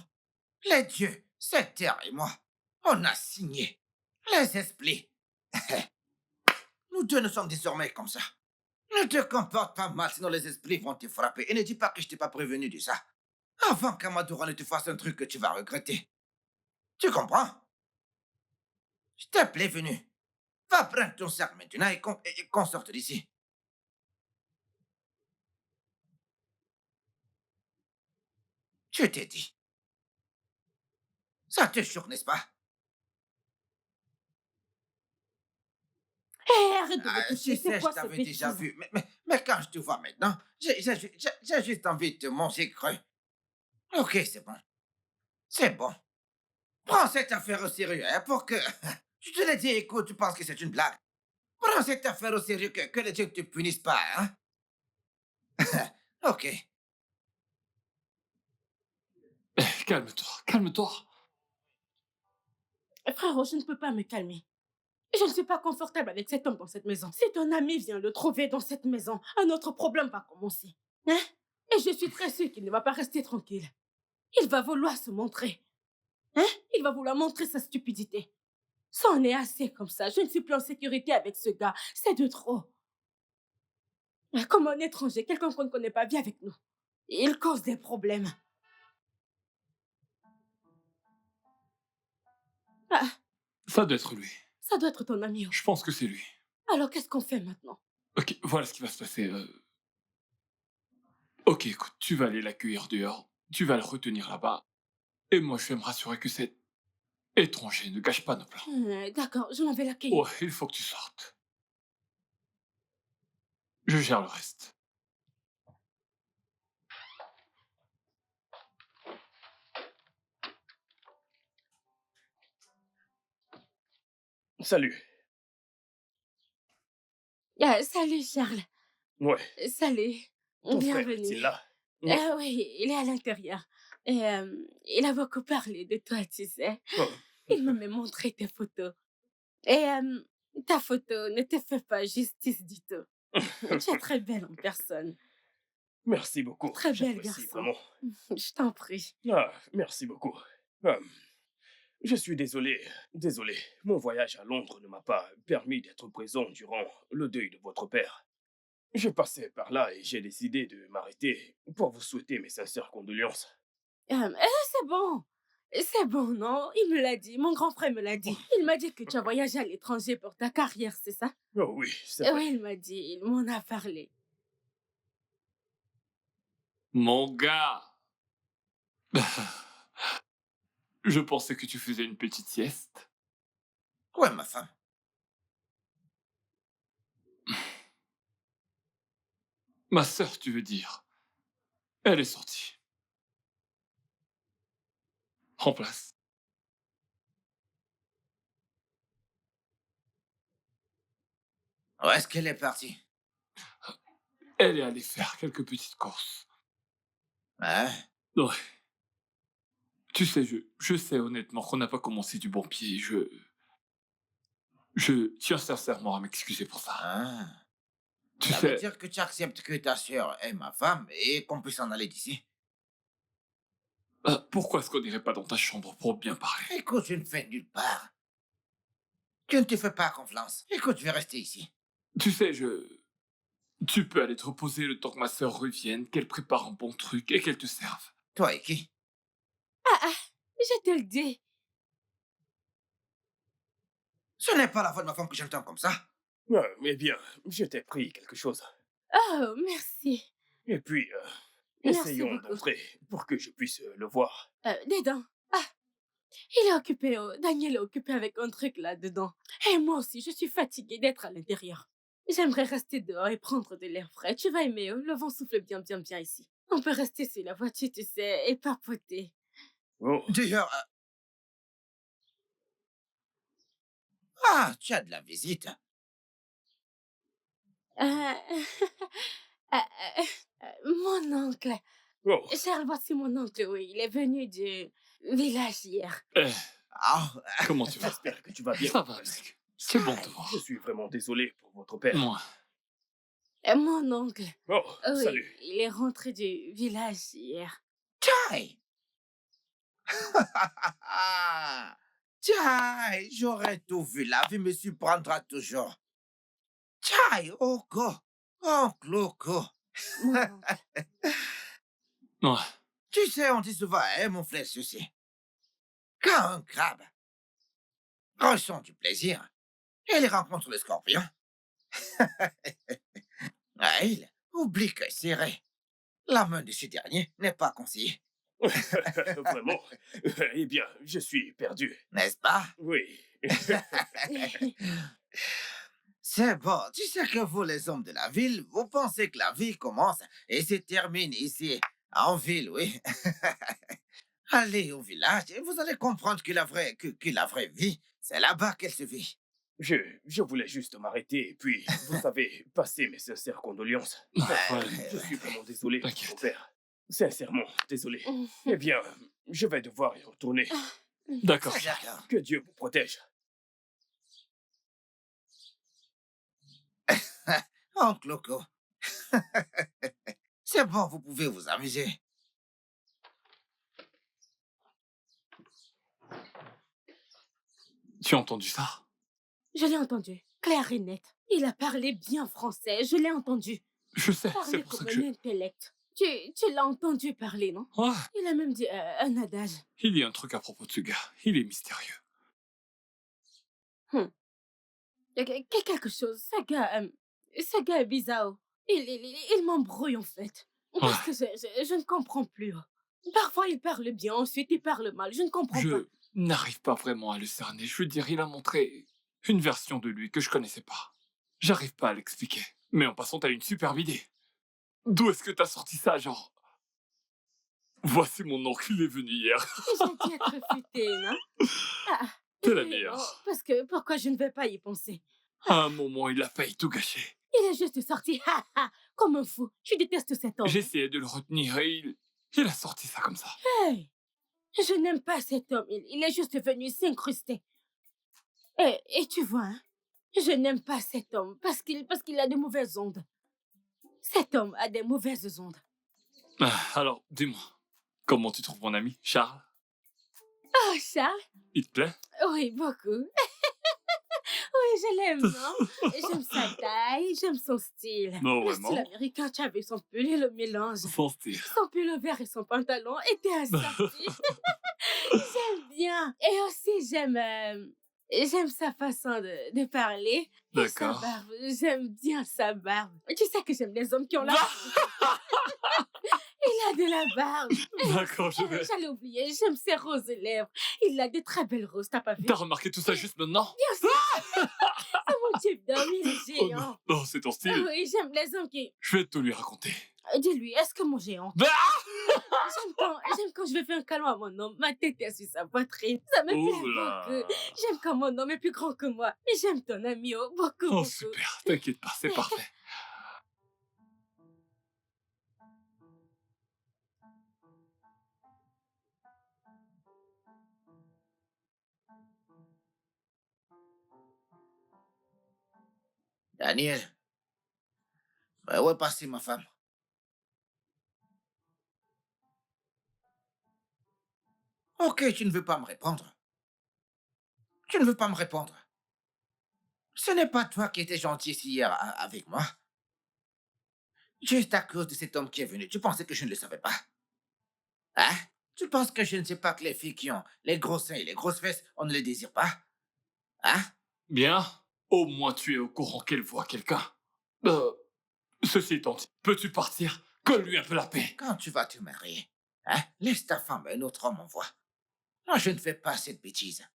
les dieux, cette terre et moi, on a signé. Les esprits. Nous deux ne sommes désormais comme ça. Ne te comporte pas mal, sinon les esprits vont te frapper. Et ne dis pas que je t'ai pas prévenu de ça. Avant qu'Amadora ne te fasse un truc que tu vas regretter. Tu comprends? Je t'ai prévenu. Va prendre ton sac maintenant et qu'on sorte d'ici. Je t'ai dit. Ça te choque, n'est-ce pas? Hé, arrête de me Tu toucher. sais, C'est je quoi ce t'avais déjà bêtise? vu. Mais quand je te vois maintenant, j'ai juste envie de te manger creux. Ok, c'est bon. C'est bon. Prends cette affaire au sérieux, hein, pour que... Je te l'ai dit, écoute, tu penses que c'est une blague. Prends cette affaire au sérieux, que les dieux ne te punissent pas, hein? Ok. Calme-toi, calme-toi. Frérot, je ne peux pas me calmer. Je ne suis pas confortable avec cet homme dans cette maison. Si ton ami vient le trouver dans cette maison, un autre problème va commencer. Hein? Et je suis très sûre qu'il ne va pas rester tranquille. Il va vouloir se montrer. Hein? Il va vouloir montrer sa stupidité. Ça en est assez comme ça. Je ne suis plus en sécurité avec ce gars. C'est de trop. Comme un étranger, quelqu'un qu'on ne connaît pas, vient avec nous. Il cause des problèmes. Ah, Ça doit être lui. ça doit être ton ami. Je pense que c'est lui. Alors qu'est-ce qu'on fait maintenant? Ok, voilà ce qui va se passer. Ok, écoute, tu vas aller l'accueillir dehors. Tu vas le retenir là-bas. Et moi, je vais me rassurer que cet étranger ne gâche pas nos plans. D'accord, je m'en vais l'accueillir. Ouais, il faut que tu sortes. Je gère le reste. Salut. Salut Charles. Ouais. Salut. Ton frère Bienvenue. est-il là? Oui, il est à l'intérieur. Et il a beaucoup parlé de toi, tu sais. Oh, Il m'a même montré tes photos. Et ta photo ne te fait pas justice du tout. Tu es très belle en personne. merci beaucoup. Très bel J'apprécie garçon. vraiment. Je t'en prie. Ah, merci beaucoup. Ah, je suis désolé. Désolé. Mon voyage à Londres ne m'a pas permis d'être présent durant le deuil de votre père. Je passais par là et j'ai décidé de m'arrêter pour vous souhaiter mes sincères condoléances. C'est bon. C'est bon, non? Il me l'a dit. Mon grand frère me l'a dit. Il m'a dit que tu as voyagé à l'étranger pour ta carrière, c'est ça? Oh oui, c'est vrai. Oui, il m'a dit. Il m'en a parlé. Mon gars, je pensais que tu faisais une petite sieste. Ouais, ma femme. Ma sœur, tu veux dire. Elle est sortie. En place. Où est-ce qu'elle est partie? Elle est allée faire quelques petites courses. Hein? Ouais. Tu sais, je sais honnêtement qu'on n'a pas commencé du bon pied. Je tiens sincèrement à m'excuser pour ça. Ah. Tu Ça veut sais, dire que tu acceptes que ta sœur est ma femme et qu'on puisse en aller d'ici. pourquoi est-ce qu'on n'irait pas dans ta chambre pour bien parler? Écoute, je ne fais nulle part. Tu ne te fais pas confiance. Écoute, je vais rester ici. Tu sais, tu peux aller te reposer le temps que ma sœur revienne, qu'elle prépare un bon truc et qu'elle te serve. Toi et qui? Je te le dis. Ce n'est pas la voix de ma femme que j'entends comme ça. Ah, eh bien, je t'ai pris quelque chose. Oh, merci. Et puis, Merci essayons beaucoup. d'entrer pour que je puisse le voir. Dedans. Ah, il est occupé. Daniel est occupé avec un truc là-dedans. Et moi aussi, je suis fatiguée d'être à l'intérieur. J'aimerais rester dehors et prendre de l'air frais. Tu vas aimer, le vent souffle bien, bien, bien ici. On peut rester sur la voiture, tu sais, et papoter. Oh, D'ailleurs, tu as de la visite. Euh, euh, euh, mon oncle. oh, Charles, voici mon oncle, oui. Il est venu du village hier. Ah, Comment tu vas? j'espère que tu vas bien. Ça va, mec. C'est bon de te voir. Je suis vraiment désolé pour votre père. Moi, Mon oncle. Oh, Oui, salut. il est rentré du village hier. Tchaï! Tchaï, j'aurais tout vu. La vie me surprendra toujours. Tchaï, Oko. Oncle Oko. Mon oncle. ouais. Tu sais, on dit souvent, hein, mon frère ceci. Quand un crabe ressent du plaisir, il rencontre le scorpion. Il oublie que serrer la main de ce dernier n'est pas conseillé, Vraiment. Eh bien, je suis perdu. n'est-ce pas? Oui. C'est bon, tu sais que vous, les hommes de la ville, vous pensez que la vie commence et se termine ici, en ville, oui. Allez au village et vous allez comprendre que la vraie vie, c'est là-bas qu'elle se vit. Je voulais juste m'arrêter et puis, vous savez, passer mes sincères condoléances. Ouais. Je suis vraiment désolé pour T'inquiète. mon père. Sincèrement, désolé. Eh bien, je vais devoir y retourner. D'accord. D'accord. Que Dieu vous protège. Oncle Loco. C'est bon, vous pouvez vous amuser. Tu as entendu ça? Je l'ai entendu, clair et net. Il a parlé bien français, je l'ai entendu. Je sais, c'est Parler pour ça comme que un intellect. Tu l'as entendu parler, non? Ouais. Il a même dit un adage. Il y a un truc à propos de ce gars. Il est mystérieux. Quelque chose. Ce gars est bizarre. Il m'embrouille en fait. Parce que je ne comprends plus. Parfois il parle bien, ensuite il parle mal. Je ne comprends pas. Je n'arrive pas vraiment à le cerner. Je veux dire, il a montré une version de lui que je connaissais pas. J'arrive pas à l'expliquer. Mais en passant, t'as une superbe idée. D'où est-ce que t'as sorti ça, genre? Voici mon oncle, il est venu hier. J'ai dû être futée, non? Ah, T'es la oui, meilleure. non, parce que pourquoi je ne vais pas y penser? À un moment, il a failli tout gâcher. Il est juste sorti, comme un fou. Je déteste cet homme. J'ai essayé de le retenir et il a sorti ça comme ça. Hey, je n'aime pas cet homme. Il est juste venu s'incruster. Et tu vois, hein, je n'aime pas cet homme parce qu'il a de mauvaises ondes. Cet homme a des mauvaises ondes. Alors, dis-moi, comment tu trouves mon ami, Charles? Oh, Charles? Il te plaît? Oui, beaucoup. Oui, je l'aime, non? J'aime sa taille, j'aime son style. Non, Le style vraiment? américain, tu as vu son pull et le mélange. Son style. Son pull vert et son pantalon étaient assortis. J'aime bien. Et aussi, j'aime sa façon de parler. Et sa D'accord. barbe. J'aime bien sa barbe. Tu sais que j'aime les hommes qui ont la barbe. Il a de la barbe. D'accord, je vais. J'allais oublier, j'aime ses roses lèvres. Il a de très belles roses, t'as pas vu? T'as remarqué tout ça juste maintenant? Bien sûr. C'est mon type d'homme, il est Oh géant. non, non, c'est ton Ah style. oui, j'aime les hommes qui... Je vais tout lui raconter. Dis-lui, est-ce que mon géant... Ah J'aime quand je vais faire un câlin à mon homme, ma tête est sur sa poitrine. Ça me Oh plaît là. beaucoup. J'aime quand mon homme est plus grand que moi. Et j'aime ton ami, oh, beaucoup, Oh, beaucoup. super. T'inquiète pas, c'est parfait. Daniel, où est passée ma femme? Ok, tu ne veux pas me répondre. Tu ne veux pas me répondre. Ce n'est pas toi qui étais gentil ici hier avec moi. Juste à cause de cet homme qui est venu. Tu pensais que je ne le savais pas? Hein? Tu penses que je ne sais pas que les filles qui ont les gros seins et les grosses fesses, on ne les désire pas? Hein? Bien. Au moins tu es au courant qu'elle voit quelqu'un. Ceci étant dit, peux-tu partir? Colle-lui un peu la paix. Quand tu vas te marier, hein? Laisse ta femme et un autre homme en voie. Moi, je ne fais pas cette bêtise.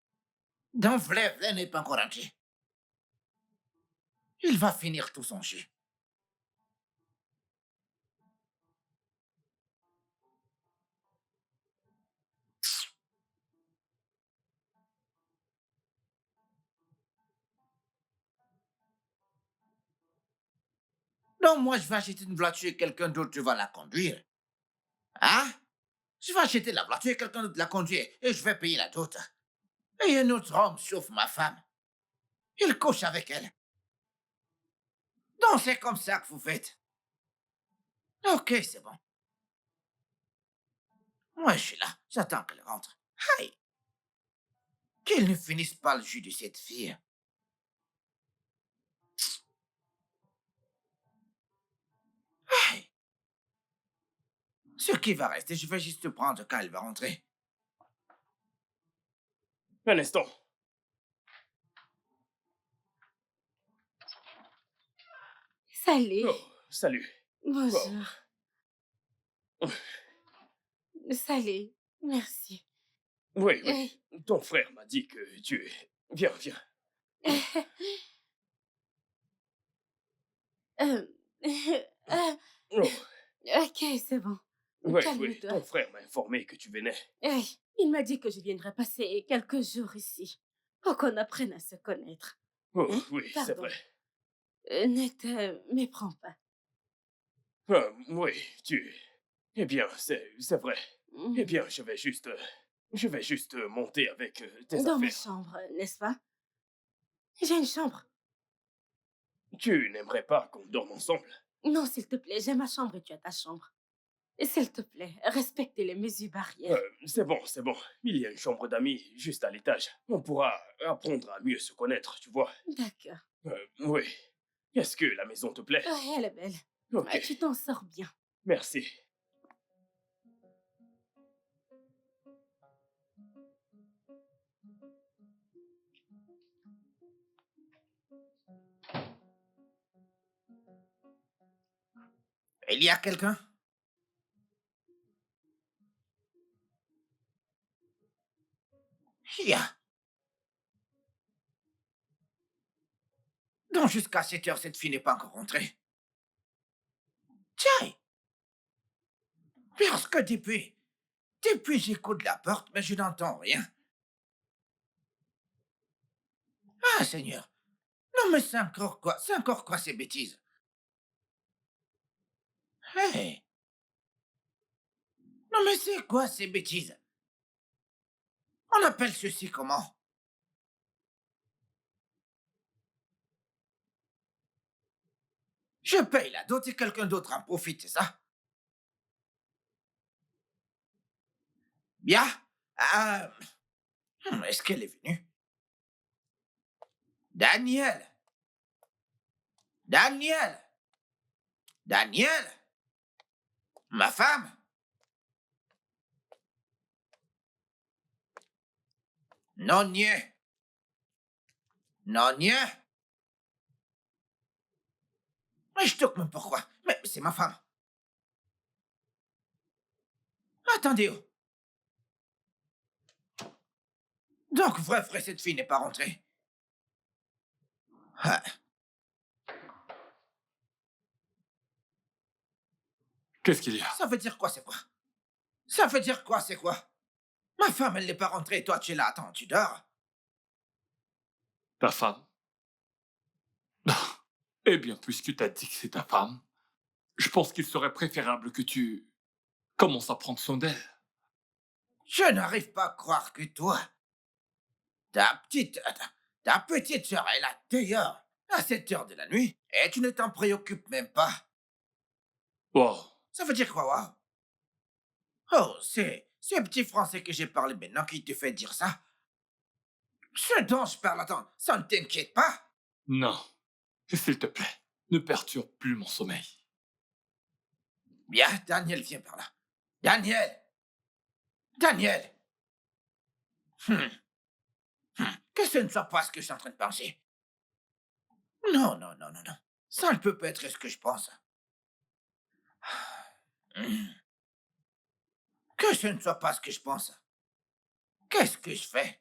Dans Vlé n'est pas encore entier. Il va finir tout son jus. Donc, moi, je vais acheter une voiture et quelqu'un d'autre, tu vas la conduire. Hein? Je vais acheter la voiture et quelqu'un d'autre la conduire et je vais payer la dot. Et un autre homme chauffe ma femme. Il couche avec elle. Donc, c'est comme ça que vous faites. Ok, c'est bon. Moi, je suis là. J'attends qu'elle rentre. Aïe. Qu'elle ne finisse pas le jus de cette fille. Aïe. Ce qui va rester, je vais juste prendre quand elle va rentrer. Un instant. Salut. Oh, salut. Bonjour. Salut. Merci. Oui, oui. Ton frère m'a dit que tu es... Viens, viens. Euh, Oh, ok, c'est bon. oui, oui. Calme-toi. Ton frère m'a informé que tu venais. Il m'a dit que je viendrais passer quelques jours ici pour qu'on apprenne à se connaître. Oh, Hein? oui, c'est Pardon. vrai. Ne te méprends pas. Oui, tu... Eh bien, c'est vrai. Eh bien, je vais juste monter avec tes Dans ma affaires. chambre, n'est-ce pas? J'ai une chambre. Tu n'aimerais pas qu'on dorme ensemble? Non, s'il te plaît, j'ai ma chambre et tu as ta chambre. Et s'il te plaît, respecte les mesures barrières. C'est bon, c'est bon. Il y a une chambre d'amis juste à l'étage. On pourra apprendre à mieux se connaître, tu vois. D'accord. Oui. Est-ce que la maison te plaît? Ouais, elle est belle. Ok, Tu t'en sors bien. merci. Il y a quelqu'un? Il y a. Donc, jusqu'à 7 heures, cette fille n'est pas encore rentrée. Tiens! Parce que depuis j'écoute la porte, mais je n'entends rien. Ah, Seigneur. Non, mais c'est encore quoi ces bêtises? Hey. Non mais c'est quoi ces bêtises? On appelle ceci comment? Je paye la dot et quelqu'un d'autre en profite, c'est ça? Bien. Ah, est-ce qu'elle est venue? Daniel! Daniel! Daniel! Ma femme? Non, niais. Non, niais. Mais je toque même pourquoi. Mais c'est ma femme. Attendez. Oh. Donc, vrai, cette fille n'est pas rentrée. Ah, Qu'est-ce qu'il y a? ça veut dire quoi, c'est quoi? Ça veut dire quoi, c'est quoi? Ma femme, elle n'est pas rentrée et toi, tu es là. Attends, tu dors? Ta femme? Eh bien, puisque t'as dit que c'est ta femme, je pense qu'il serait préférable que tu commences à prendre soin d'elle. Je n'arrive pas à croire que toi, ta petite sœur est là dehors à cette heure de la nuit et tu ne t'en préoccupes même pas. Wow. Ça veut dire quoi, wow? Oh, c'est ce petit français que j'ai parlé maintenant qui te fait dire ça. Ce dont je parle, attends, ça ne t'inquiète pas? Non. S'il te plaît, ne perturbe plus mon sommeil. Bien, Daniel, viens par là. Daniel! Daniel! Hum, Que ce ne soit pas ce que je suis en train de penser. Non, non, non, non, non. Ça ne peut pas être ce que je pense. Hum, Que ce ne soit pas ce que je pense. Qu'est-ce que je fais?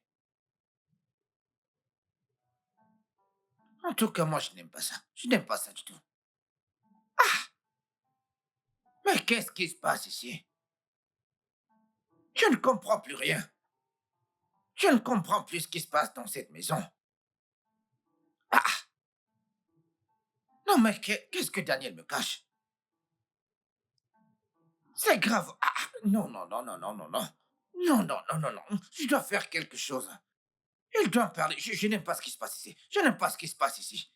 En tout cas, moi, je n'aime pas ça. Je n'aime pas ça du tout. Mais qu'est-ce qui se passe ici? Je ne comprends plus rien. Je ne comprends plus ce qui se passe dans cette maison. Ah! Non, mais qu'est-ce que Daniel me cache? C'est grave. Ah! Non, non, non, non, non, non, non. Non, non, non, non, non. Je dois faire quelque chose. Il doit me parler. Je n'aime pas ce qui se passe ici. Je n'aime pas ce qui se passe ici.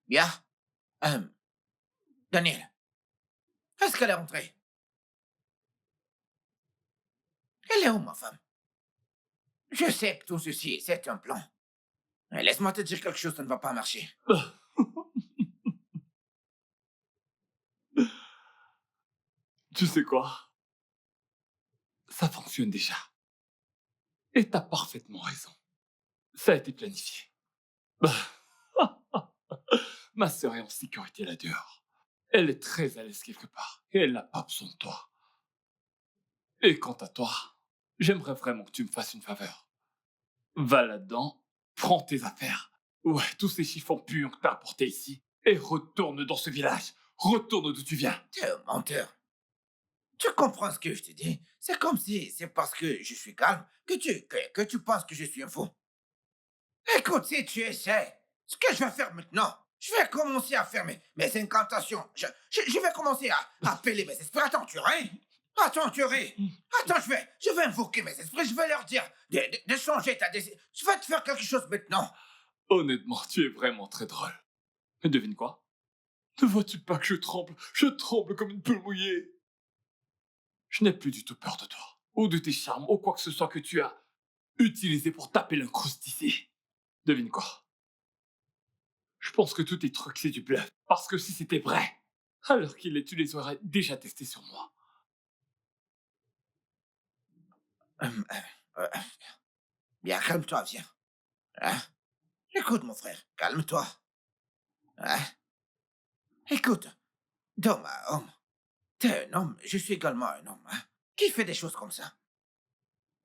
Bien. Euh, Daniel, est-ce qu'elle est rentrée? Elle est où, ma femme? Je sais que tout ceci, c'est un plan. Mais laisse-moi te dire quelque chose, ça ne va pas marcher. Tu sais quoi? Ça fonctionne déjà. Et t'as parfaitement raison. Ça a été planifié. Ma sœur est en sécurité là dehors. Elle est très à l'aise quelque part. Et elle n'a pas besoin de toi. Et quant à toi, j'aimerais vraiment que tu me fasses une faveur. Va là-dedans, prends tes affaires. Ouais, tous ces chiffons puants que t'as apportés ici. Et retourne dans ce village. Retourne d'où tu viens. T'es un menteur. Tu comprends ce que je te dis? C'est comme si c'est parce que je suis calme que tu penses que je suis un fou. Écoute, si tu essaies, ce que je vais faire maintenant, je vais commencer à faire mes incantations. Je vais commencer à appeler mes esprits. Attends, tu ris? Attends, tu ris? Attends, je vais invoquer mes esprits. Je vais leur dire de changer ta décision. Je vais te faire quelque chose maintenant. Honnêtement, tu es vraiment très drôle. Mais devine quoi? Ne vois-tu pas que je tremble? Je tremble comme une poule mouillée. Je n'ai plus du tout peur de toi. Ou de tes charmes, ou quoi que ce soit que tu as utilisé pour taper l'incruste ici. Devine quoi? Je pense que tous tes trucs, c'est du bluff. Parce que si c'était vrai, alors tu les aurais déjà testés sur moi. Hum, euh, Bien, calme-toi, viens. Hein? Écoute, mon frère, calme-toi. Hein? Écoute, d'homme à homme, t'es un homme, je suis également un homme, hein, qui fait des choses comme ça.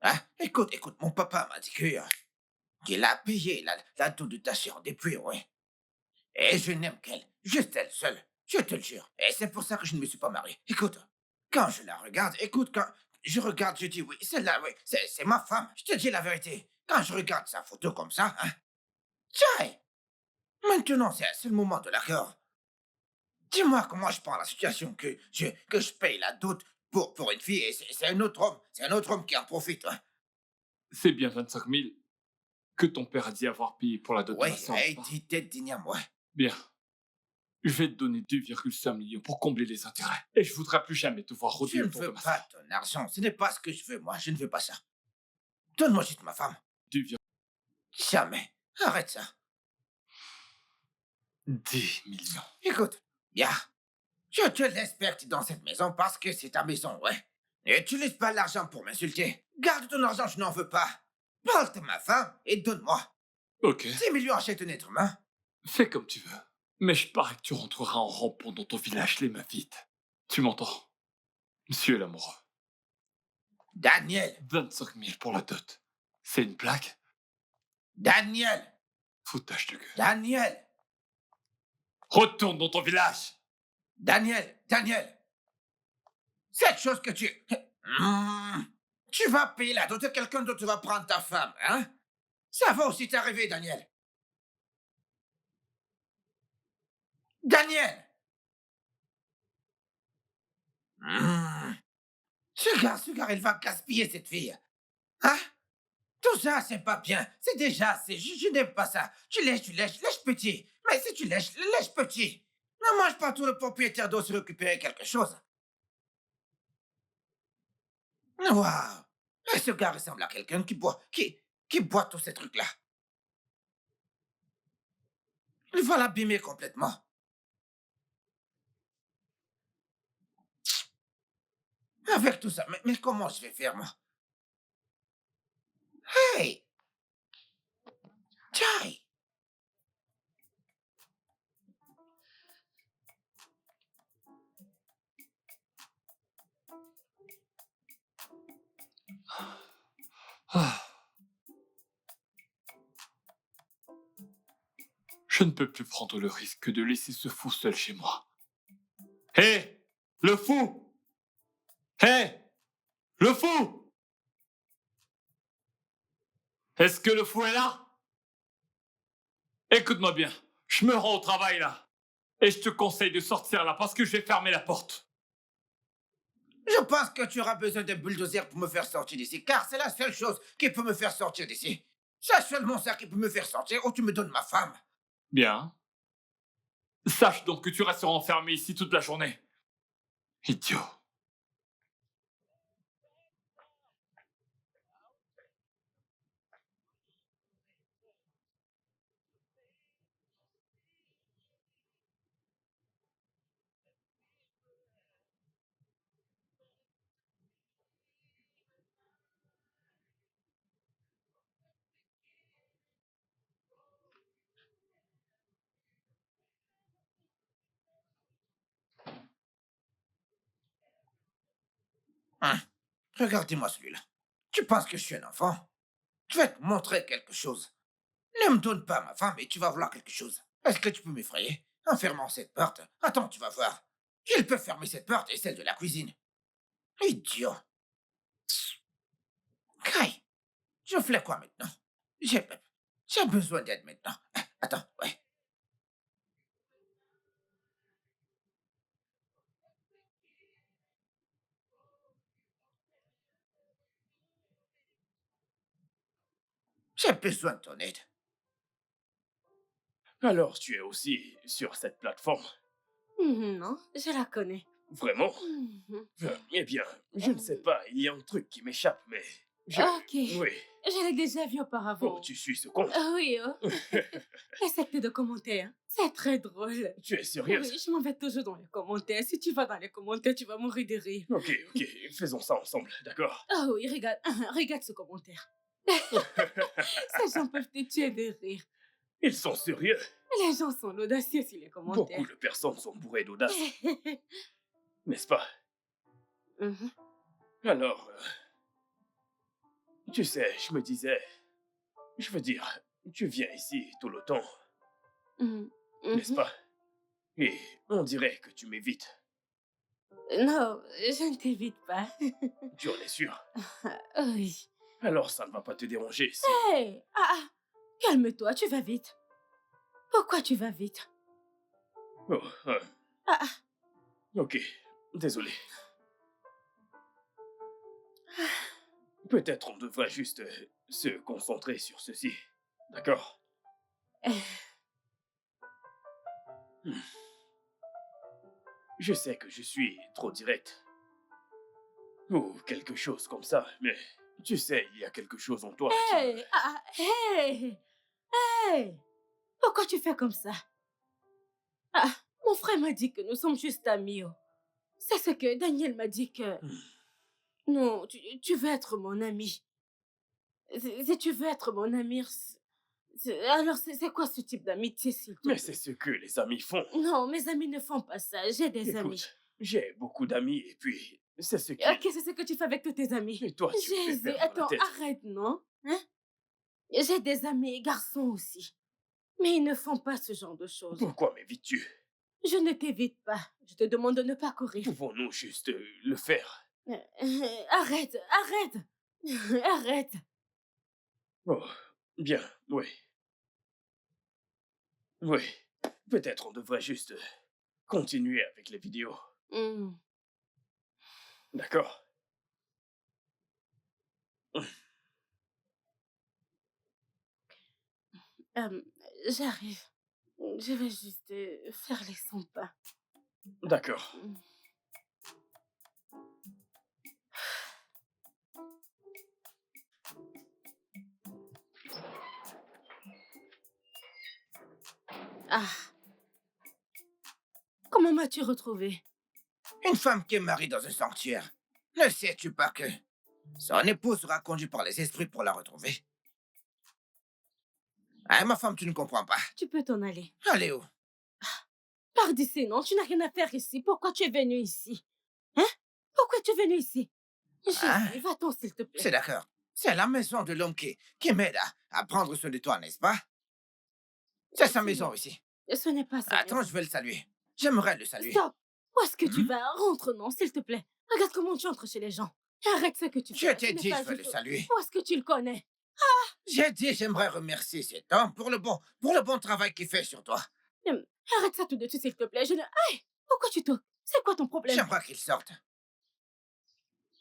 Hein? Écoute, mon papa m'a dit qu'il a payé la dotation depuis, oui. Et je n'aime qu'elle, juste elle seule, je te le jure. Et c'est pour ça que je ne me suis pas marié. Écoute, quand je la regarde, quand je regarde, je dis oui, celle-là, oui, c'est ma femme, je te dis la vérité. Quand je regarde sa photo comme ça, hein, tiens, maintenant c'est un seul moment de l'accord. Dis-moi comment je prends la situation que je paye la dot pour une fille et c'est un autre homme qui en profite. Hein. C'est bien 25 000 que ton père a dit avoir payé pour la dot de Oui, ma sœur, hey, n'est-ce pas? dis tête d'igname, ouais. Bien. Je vais te donner 2,5 millions pour combler les intérêts. Et je voudrais plus jamais te voir Je rôder ne autour de veux ma pas sœur. ton argent, ce n'est pas ce que je veux, moi, je ne veux pas ça. Donne-moi juste ma femme. 2,10 Jamais. Arrête ça. millions. Écoute, bien, je te laisse partir dans cette maison parce que c'est ta maison, ouais. N'utilise pas l'argent pour m'insulter. Garde ton argent, je n'en veux pas. Parle de ma femme et donne-moi. Ok, 10 millions achète un être humain. fais comme tu veux. Mais je parie que tu rentreras en rampant dans ton village les mains vides. Tu m'entends? Monsieur l'amoureux. Daniel, 25 000 pour la dot. C'est une blague? Daniel, Foutage de gueule. Daniel, Retourne dans ton village! Daniel. Cette chose que tu... Tu vas payer la dot et quelqu'un d'autre va prendre ta femme, hein? Ça va aussi t'arriver, Daniel. Daniel! Ce gars, il va gaspiller cette fille. Hein? Tout ça, c'est pas bien. C'est déjà assez. Je n'aime pas ça. Lèche petit. Mais si tu lèches petit. Ne mange pas tout le propriétaire doit se récupérer quelque chose. Waouh! Et ce gars ressemble à quelqu'un qui boit tous ces trucs-là. Il va l'abîmer complètement. Avec tout ça, mais comment je vais faire, moi? Hey! Chai! Ah. Je ne peux plus prendre le risque de laisser ce fou seul chez moi. Hé! Le fou! Hé! Le fou! Est-ce que le fou est là? Écoute-moi bien. Je me rends au travail là. Et je te conseille de sortir là parce que je vais fermer la porte. Je pense que tu auras besoin d'un bulldozer pour me faire sortir d'ici, car c'est la seule chose qui peut me faire sortir d'ici. C'est seulement ça qui peut me faire sortir, ou tu me donnes ma femme. Bien. Sache donc que tu resteras enfermé ici toute la journée. Idiot. Hein? Regardez-moi celui-là. Tu penses que je suis un enfant? Je vais te montrer quelque chose. Ne me donne pas ma femme et tu vas voir quelque chose. Est-ce que tu peux m'effrayer en fermant cette porte? Attends, tu vas voir. Il peut fermer cette porte et celle de la cuisine. Idiot. Kai, je fais quoi maintenant? J'ai j'ai besoin d'aide maintenant. Attends, ouais. J'ai besoin de ton aide. Alors, tu es aussi sur cette plateforme? Non, je la connais. Vraiment? Mhm. Eh bien, je ne sais pas, il y a un truc qui m'échappe, mais... Je... Ok. Oui. Je l'ai déjà vu Oh, auparavant. tu suis ce compte? Oui, oh. Essaie de te de commentaires. C'est très drôle. Tu es sérieuse? Oui, je m'en vais toujours dans les commentaires. Si tu vas dans les commentaires, tu vas mourir de rire. Ok, faisons ça ensemble, d'accord? Ah oui, regarde, regarde ce commentaire. Ces gens peuvent te tuer de rire. Ils sont sérieux. Les gens sont audacieux sur les commentaires. Beaucoup de personnes sont bourrées d'audace, n'est-ce pas? Mhm. Alors, tu sais, je me disais, je veux dire, tu viens ici tout le temps, Mhm. n'est-ce Mhm. pas? Et on dirait que tu m'évites. Non, je ne t'évite pas. Tu en es sûr? Oui. Alors ça ne va pas te déranger si... Hey, calme-toi, tu vas vite. Pourquoi tu vas vite? Oh, Ah, ah. ok, désolé. Peut-être on devrait juste se concentrer sur ceci, d'accord? Hmm. Je sais que je suis trop direct. Ou quelque chose comme ça, mais tu sais, il y a quelque chose en toi qui... Hey, hey, hey. Pourquoi tu fais comme ça? Ah, mon frère m'a dit que nous sommes juste amis. Oh. C'est ce que Daniel m'a dit que... Hmm. Non, tu veux être mon ami. Si tu veux être mon ami, alors c'est quoi ce type d'amitié, s'il te Mais plaît? c'est ce que les amis font. Non, mes amis ne font pas ça. J'ai des amis. Écoute, j'ai beaucoup d'amis et puis c'est ce qui... Ok, c'est ce que tu fais avec tous tes amis. Et toi, tu me fais Jésus, perdre la attends, tête. arrête, non? Hein? J'ai des amis garçons aussi. Mais ils ne font pas ce genre de choses. Pourquoi m'évites-tu? Je ne t'évite pas. Je te demande de ne pas courir. Pouvons-nous juste le faire? Arrête, arrête. Arrête. Oh, bien, oui. Oui, peut-être on devrait juste continuer avec les vidéos, Hmm. d'accord? J'arrive. Je vais juste faire les 100 pas. D'accord. Ah. Comment m'as-tu retrouvé? Une femme qui est mariée dans un sanctuaire. Ne sais-tu pas que son époux sera conduit par les esprits pour la retrouver? Ah, ma femme, tu ne comprends pas. Tu peux t'en aller. Allez où? Pars d'ici, non? Tu n'as rien à faire ici. Pourquoi tu es venu ici? Hein? Pourquoi tu es venu ici? Ah. Jésus, va-t'en, s'il te plaît. C'est d'accord. C'est la maison de l'homme qui m'aide à prendre soin de toi, n'est-ce pas? C'est sa maison ici. Ce n'est pas ça. Attends, je vais le saluer. J'aimerais le saluer. Stop! Où est-ce que tu Mhm. vas? Rentre, non, s'il te plaît. Regarde comment tu entres chez les gens. Arrête ce que tu Je fais. t'ai Ce n'est dit, pas je vais le juste- saluer. Où est-ce que tu le connais? J'ai dit, j'aimerais remercier cet homme pour le bon travail qu'il fait sur toi. Arrête ça tout de suite, s'il te plaît. Je ne... Aïe! Pourquoi tu toques? C'est quoi ton problème? J'aimerais qu'il sorte.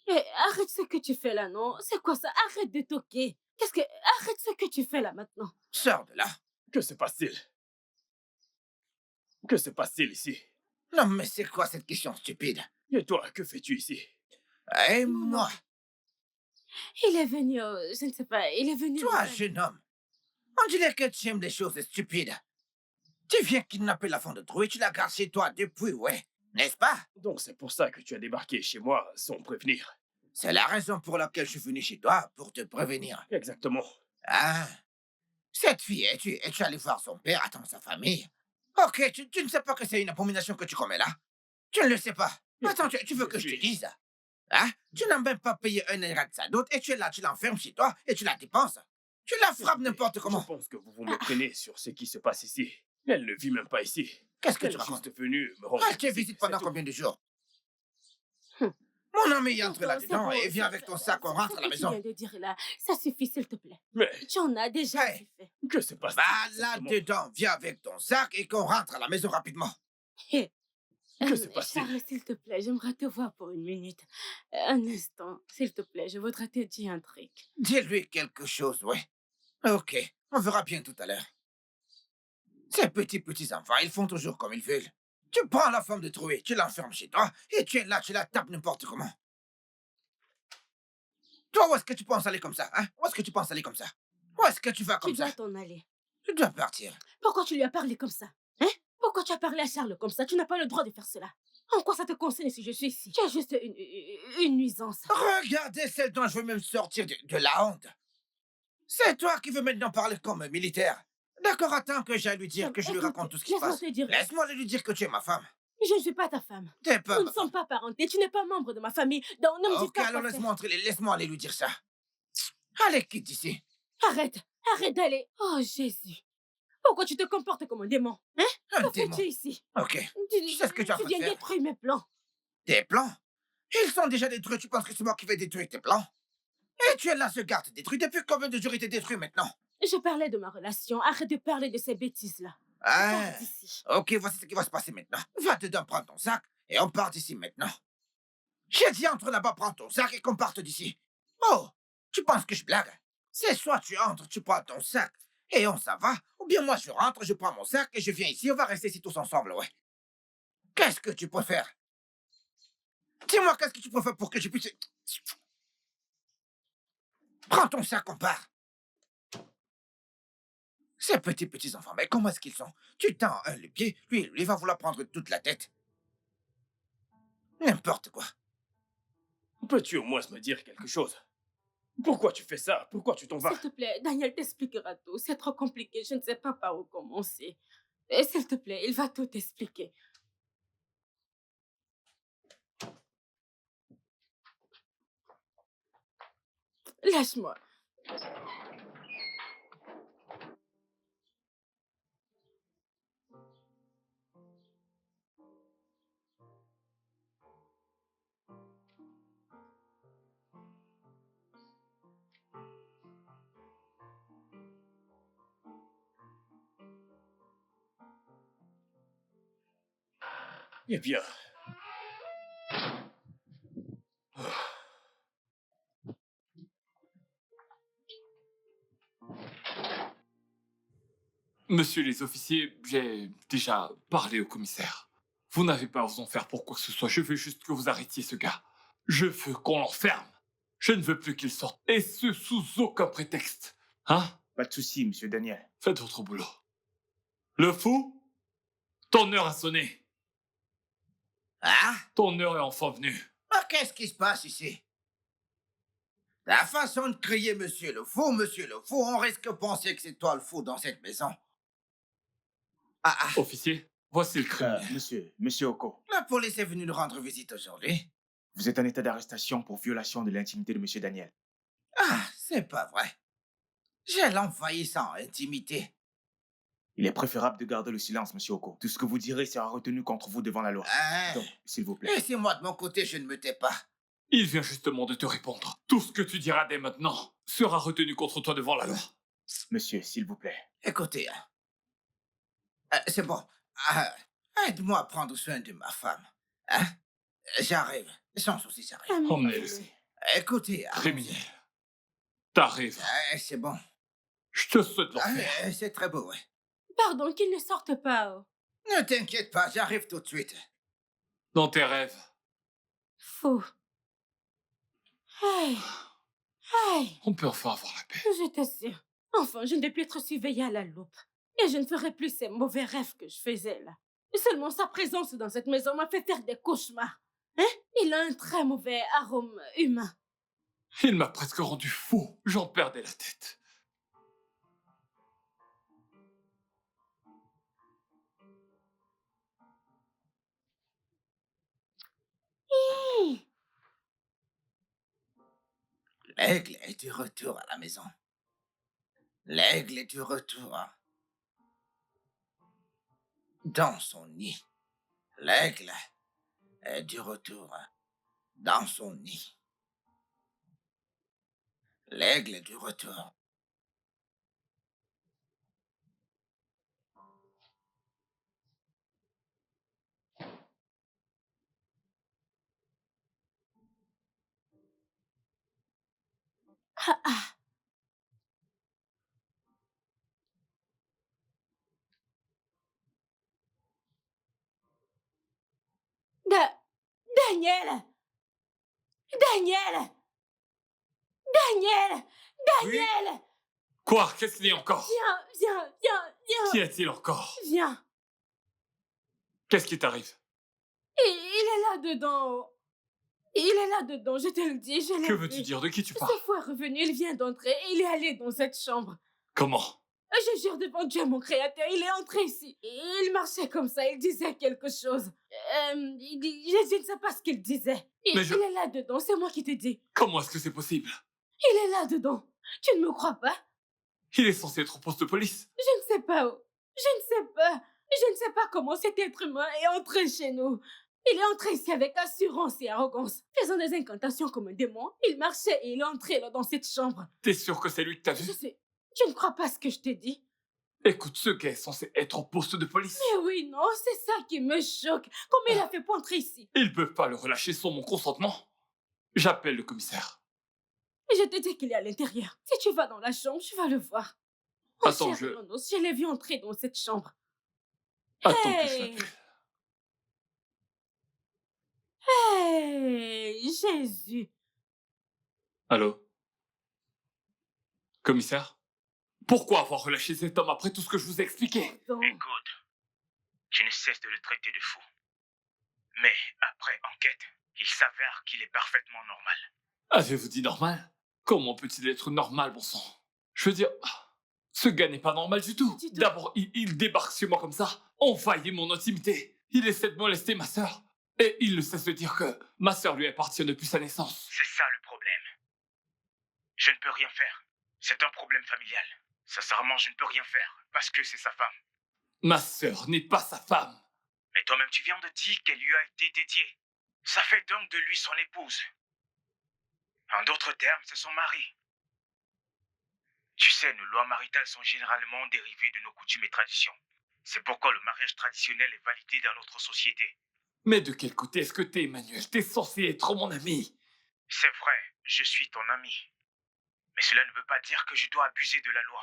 Arrête ce que tu fais là, non? C'est quoi ça? Arrête de toquer. Arrête ce que tu fais là maintenant. Sors de là. Que se passe-t-il? Que se passe-t-il ici? Non, mais c'est quoi cette question stupide? Et toi, que fais-tu ici? Et Non, moi, Il est venu, je ne sais pas, il est venu... toi, jeune homme, on dirait que tu aimes les choses stupides. Tu viens kidnapper la femme de Trou et tu la gardes chez toi depuis, ouais. N'est-ce pas? Donc c'est pour ça que tu as débarqué chez moi sans prévenir. C'est la raison pour laquelle je suis venu chez toi, pour te prévenir. Exactement. Ah, cette fille, es-tu allé voir son père, attends, sa famille? Ok, tu ne sais pas que c'est une abomination que tu commets là? Tu ne le sais pas. Attends, tu veux que je te dise? Hein? Tu n'as même pas payé un euro de sa dot et tu es là, tu l'enfermes chez toi et tu la dépenses. Tu la frappes n'importe Je comment. pense que vous vous méprenez sur ce qui se passe ici. Elle ne vit même pas ici. Qu'est-ce que Elle tu est racontes? juste venue me rendre Elle te visite, visite c'est pendant tout. combien de jours? Hum. Mon ami entre Attends, là-dedans c'est bon, et viens avec ton sac, on rentre à la Ce que maison. tu viens de dire là, ça suffit, s'il te plaît. Mais Tu en as déjà Hey. assez fait. que se passe-t-il Va exactement? là-dedans, viens avec ton sac et qu'on rentre à la maison rapidement. Que se passe-t-il? Charles, s'il te plaît, j'aimerais te voir pour une minute. Un instant, s'il te plaît, je voudrais te dire un truc. Dis-lui quelque chose, ouais. Ok, on verra bien tout à l'heure. Ces petits enfants, ils font toujours comme ils veulent. Tu prends la femme de Troué, tu l'enfermes chez toi et tu es là, tu la tapes n'importe comment. Toi, où est-ce que tu penses aller comme ça, hein? Où est-ce que tu penses aller comme ça? Où est-ce que tu vas Tu comme dois ça? t'en aller. Je dois partir. Pourquoi tu lui as parlé comme ça? Hein? Pourquoi tu as parlé à Charles comme ça? Tu n'as pas le droit de faire cela. En quoi ça te concerne si je suis ici? Tu es juste une nuisance. Regardez celle dont je veux même sortir de la honte. C'est toi qui veux maintenant parler comme un militaire. D'accord, attends que j'aille lui dire, que je lui Écoute, raconte tout ce qui se laisse-moi passe. te dire. Laisse-moi lui dire que tu es ma femme. Je ne suis pas ta femme. T'es pas Nous ma ne sommes femme. pas parentés. Tu n'es pas membre de ma famille. Donc ne me dis Ok, pas alors quoi faire. laisse-moi aller lui dire ça. Allez, quitte d'ici. Arrête. Arrête d'aller. Oh, Jésus. Pourquoi tu te comportes comme un démon? Hein? Un Que démon. fais-tu ici? Ok. Tu sais ce que tu es en train de viens faire? détruire mes plans. Tes plans? Ils sont déjà détruits. Tu penses que c'est moi qui vais détruire tes plans? Et tu es là, ce garde détruit. Depuis combien de jours il t'est détruit maintenant? Je parlais de ma relation. Arrête de parler de ces bêtises-là. Ah. Pars d'ici. Ok, voici ce qui va se passer maintenant. Va dedans, prends ton sac et on part d'ici maintenant. J'ai dit entre là-bas, prends ton sac et qu'on parte d'ici. Oh, tu penses que je blague? C'est soit tu entres, tu prends ton sac et on s'en va, ou bien moi je rentre, je prends mon sac et je viens ici, on va rester ici tous ensemble, ouais. Qu'est-ce que tu préfères? Dis-moi, qu'est-ce que tu préfères pour que je puisse... Prends ton sac, on part. Ces petits enfants, mais comment est-ce qu'ils sont? Tu tends un le pied, lui, il va vouloir prendre toute la tête. N'importe quoi. Peux-tu au moins me dire quelque chose? Pourquoi tu fais ça? Pourquoi tu t'en vas? S'il te plaît, Daniel t'expliquera tout. C'est trop compliqué. Je ne sais pas par où commencer. Et s'il te plaît, il va tout expliquer. Lâche-moi. Eh bien. Monsieur les officiers, j'ai déjà parlé au commissaire. Vous n'avez pas à vous en faire pour quoi que ce soit. Je veux juste que vous arrêtiez ce gars. Je veux qu'on l'enferme. Je ne veux plus qu'il sorte. Et ce, sous aucun prétexte. Hein? Pas de souci, monsieur Daniel. Faites votre boulot. Le fou? Ton heure a sonné. Ah? Ton heure est enfin venue. Ah, qu'est-ce qui se passe ici? La façon de crier monsieur le fou, on risque de penser que c'est toi le fou dans cette maison. Ah, Officier, voici le criminel. Monsieur Oko, la police est venue nous rendre visite aujourd'hui. vous êtes en état d'arrestation pour violation de l'intimité de monsieur Daniel. Ah, c'est pas vrai. J'ai l'envahi sans intimité. Il est préférable de garder le silence, monsieur Oko. Tout ce que vous direz sera retenu contre vous devant la loi. Ah, Donc, s'il vous plaît. laissez-moi de mon côté, je ne me tais pas. Il vient justement de te répondre. Tout ce que tu diras dès maintenant sera retenu contre toi devant la loi. Monsieur, s'il vous plaît. Écoutez, c'est bon. Aide-moi à prendre soin de ma femme. Hein? J'arrive. Sans souci, j'arrive. Emmenez-le. Écoutez, Criminel. T'arrives. c'est bon. Je te souhaite l'enfer. C'est très beau, ouais. Pardon, qu'il ne sorte pas. Oh. Ne t'inquiète pas, j'arrive tout de suite. Dans tes rêves. Fou. Aïe. Aïe. On peut enfin avoir la paix. Je t'assure. Enfin, je ne vais plus être surveillée à la loupe. Et je ne ferai plus ces mauvais rêves que je faisais là. Seulement sa présence dans cette maison m'a fait faire des cauchemars. Hein? Il a un très mauvais arôme humain. Il m'a presque rendu fou. J'en perdais la tête. L'aigle est de retour à la maison. L'aigle est de retour dans son nid. L'aigle est de retour dans son nid. L'aigle est de retour. Ah, ah. Daniel! Daniel! Daniel! Daniel! Quoi? Qu'est-ce qu'il y a encore? Viens. Qu'y a-t-il encore? Viens. Qu'est-ce qui t'arrive? Il est là-dedans. Il est là-dedans, je te le dis, je l'ai Que vu. veux-tu dire? De qui tu Ce parles? fou est revenu, il vient d'entrer et il est allé dans cette chambre. Comment? Je jure devant Dieu, mon créateur, il est entré ici. Il marchait comme ça, il disait quelque chose. Je ne sais pas ce qu'il disait. Il est là-dedans, c'est moi qui t'ai dit. Comment est-ce que c'est possible? Il est là-dedans. Tu ne me crois pas? Il est censé être au poste de police. Je ne sais pas où. Je ne sais pas. Je ne sais pas comment cet être humain est entré chez nous. Il est entré ici avec assurance et arrogance, faisant des incantations comme un démon. Il marchait et il est entré là dans cette chambre. T'es sûr que c'est lui que t'as vu? Je sais. Tu ne crois pas ce que je t'ai dit? Écoute, ce gars est censé être au poste de police. Mais oui, non, c'est ça qui me choque. Comment il a fait pour entrer ici? Ils peuvent pas le relâcher sans mon consentement. J'appelle le commissaire. Et je te dis qu'il est à l'intérieur. Si tu vas dans la chambre, tu vas le voir. Oh, Attends, cher Renos, je l'ai vu entrer dans cette chambre. Attends que je Hey! l'appelle. Hey, Jésus. Allô? Commissaire? Pourquoi avoir relâché cet homme après tout ce que je vous ai expliqué? Donc, Écoute, tu ne cesses de le traiter de fou. Mais après enquête, il s'avère qu'il est parfaitement normal. Avez-vous dit normal? Comment peut-il être normal, bon sang? Je veux dire, ce gars n'est pas normal du tout. Du tout. D'abord, il débarque sur moi comme ça, envahit mon intimité. Il essaie de molester ma sœur. Et il ne cesse de dire que ma sœur lui appartient depuis sa naissance. C'est ça le problème. Je ne peux rien faire. C'est un problème familial. Sincèrement, je ne peux rien faire, parce que c'est sa femme. Ma sœur n'est pas sa femme. Mais toi-même, tu viens de dire qu'elle lui a été dédiée. Ça fait donc de lui son épouse. En d'autres termes, c'est son mari. Tu sais, nos lois maritales sont généralement dérivées de nos coutumes et traditions. C'est pourquoi le mariage traditionnel est validé dans notre société. Mais de quel côté est-ce que t'es, Emmanuel? T'es censé être mon ami. C'est vrai, je suis ton ami. Mais cela ne veut pas dire que je dois abuser de la loi.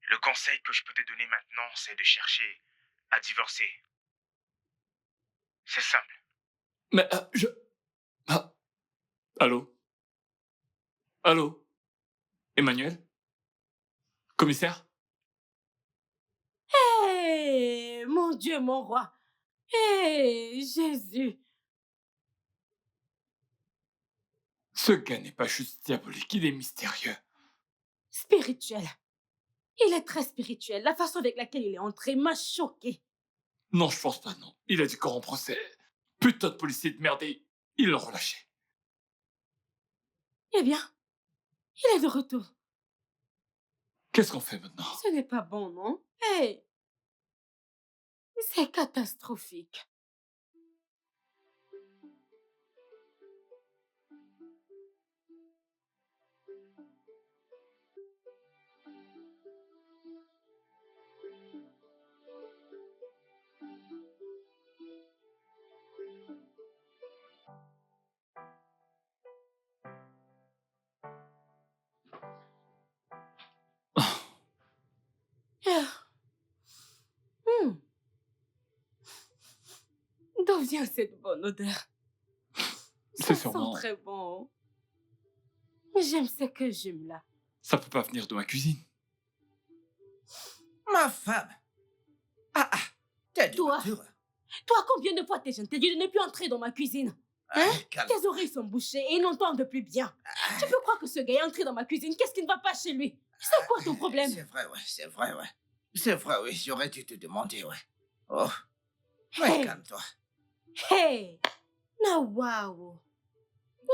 Le conseil que je peux te donner maintenant, c'est de chercher à divorcer. C'est simple. Mais Ah. Allô? Allô? Emmanuel? Commissaire? hey, mon Dieu, mon roi. Hey, Jésus. Ce gars n'est pas juste diabolique, il est mystérieux. Spirituel. Il est très spirituel. La façon avec laquelle il est entré m'a choqué. Non, je pense pas, non. Il a dit qu'on procès. Putain de policier de merde, et ils l'ont relâché. Eh bien, il est de retour. Qu'est-ce qu'on fait maintenant? Ce n'est pas bon, non? Hey, c'est catastrophique. Ah. D'où vient cette bonne odeur? C'est Ça sûrement... sent très bon. J'aime ce que j'aime là. Ça peut pas venir de ma cuisine. Ma femme. Ah, t'es de Toi. retour. Toi, combien de fois t'es dit de ne plus entrer dans ma cuisine? Hein? Calme. Tes oreilles sont bouchées et ils n'entendent plus bien. Tu peux croire que ce gars est entré dans ma cuisine? Qu'est-ce qui ne va pas chez lui? C'est quoi ton problème? C'est vrai, ouais, c'est vrai, ouais. C'est vrai, oui, j'aurais dû te demander, ouais. Oh. Ouais, Hey. calme-toi. Hey! Na waouh!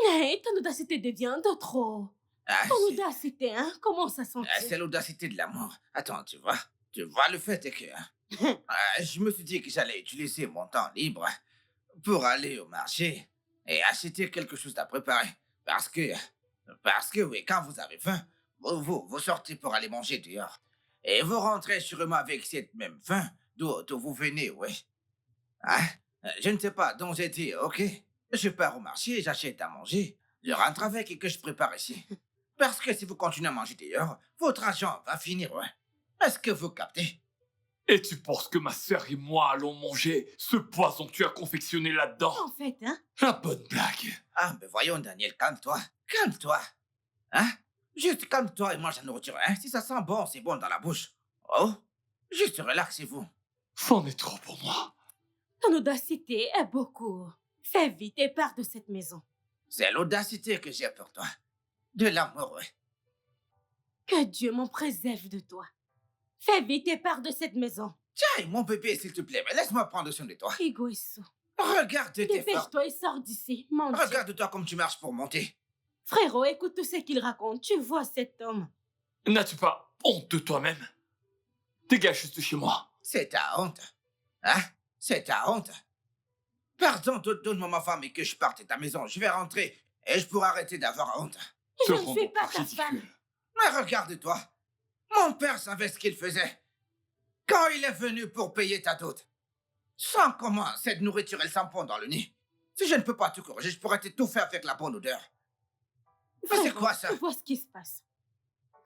Hey, ton audacité devient de trop. Ah, Ton c'est- audacité, hein? Comment ça sent? c'est l'audacité de l'amour. Attends, tu vois. Tu vois, le fait est que... je me suis dit que j'allais utiliser mon temps libre pour aller au marché et acheter quelque chose à préparer. Parce que, oui, quand vous avez faim, vous sortez pour aller manger dehors. Et vous rentrez sûrement avec cette même faim d'où vous venez, oui. Hein? Je ne sais pas, donc j'ai dit, ok, je pars au marché, j'achète à manger, je rentre avec et que je prépare ici. Parce que si vous continuez à manger dehors, votre argent va finir, ouais. Est-ce que vous captez? Et tu penses que ma sœur et moi allons manger ce poison que tu as confectionné là-dedans? En fait, hein? La bonne blague. Ah, mais voyons, Daniel, calme-toi. Calme-toi. Hein? Juste calme-toi et mange la nourriture, hein. Si ça sent bon, c'est bon dans la bouche. Oh, juste relaxez-vous. C'en est trop pour moi. Ton audacité est beaucoup. Fais vite et pars de cette maison. C'est l'audacité que j'ai pour toi. De l'amour, ouais. Que Dieu m'en préserve de toi. Fais vite et pars de cette maison. Tiens, mon bébé, s'il te plaît, mais laisse-moi prendre soin de toi. Égoïste. Regarde tes efforts. Dépêche-toi et sors d'ici, mon Dieu. Regarde-toi comme tu marches pour monter. Frérot, écoute tout ce qu'il raconte. Tu vois cet homme. N'as-tu pas honte de toi-même? Dégage juste de chez moi. C'est ta honte. Hein? C'est ta honte. Pardon, donne-moi ma femme et que je parte de ta maison. Je vais rentrer et je pourrai arrêter d'avoir honte. Je Te ne rends suis donc pas ta ridicule. femme. Mais regarde-toi. Mon père savait ce qu'il faisait. Quand il est venu pour payer ta dot. Sans comment cette nourriture, elle s'empond dans le nez. Si je ne peux pas te corriger, je pourrais t'étouffer avec la bonne odeur. Mais c'est Frérot, quoi ça? Tu vois ce qui se passe.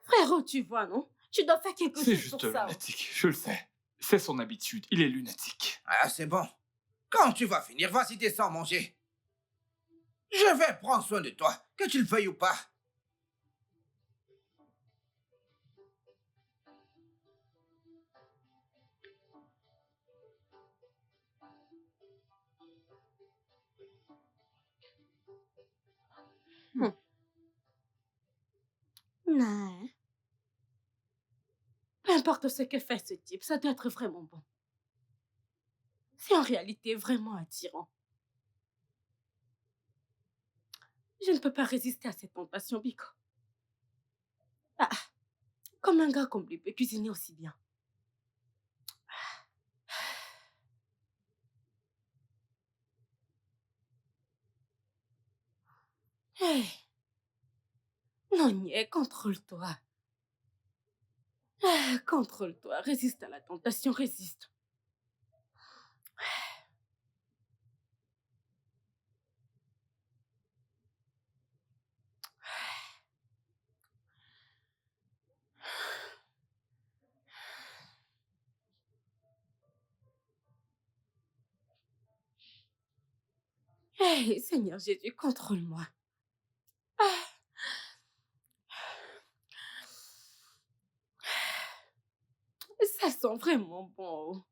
Frérot, tu vois, non? Tu dois faire quelque C'est chose juste pour ça. lunatique, je le sais. C'est son habitude, il est lunatique. Ah, c'est bon. Quand tu vas finir, vas-y, descends manger. Je vais prendre soin de toi, que tu le veuilles ou pas. Non. Peu importe ce que fait ce type, ça doit être vraiment bon. C'est en réalité vraiment attirant. Je ne peux pas résister à cette tentation, Biko. Ah, comme un gars comme lui peut cuisiner aussi bien. Hey, non, niais, contrôle-toi. Ah, contrôle-toi, résiste à la tentation, résiste. Hey, Seigneur Jésus, contrôle-moi. Ça sent vraiment bon.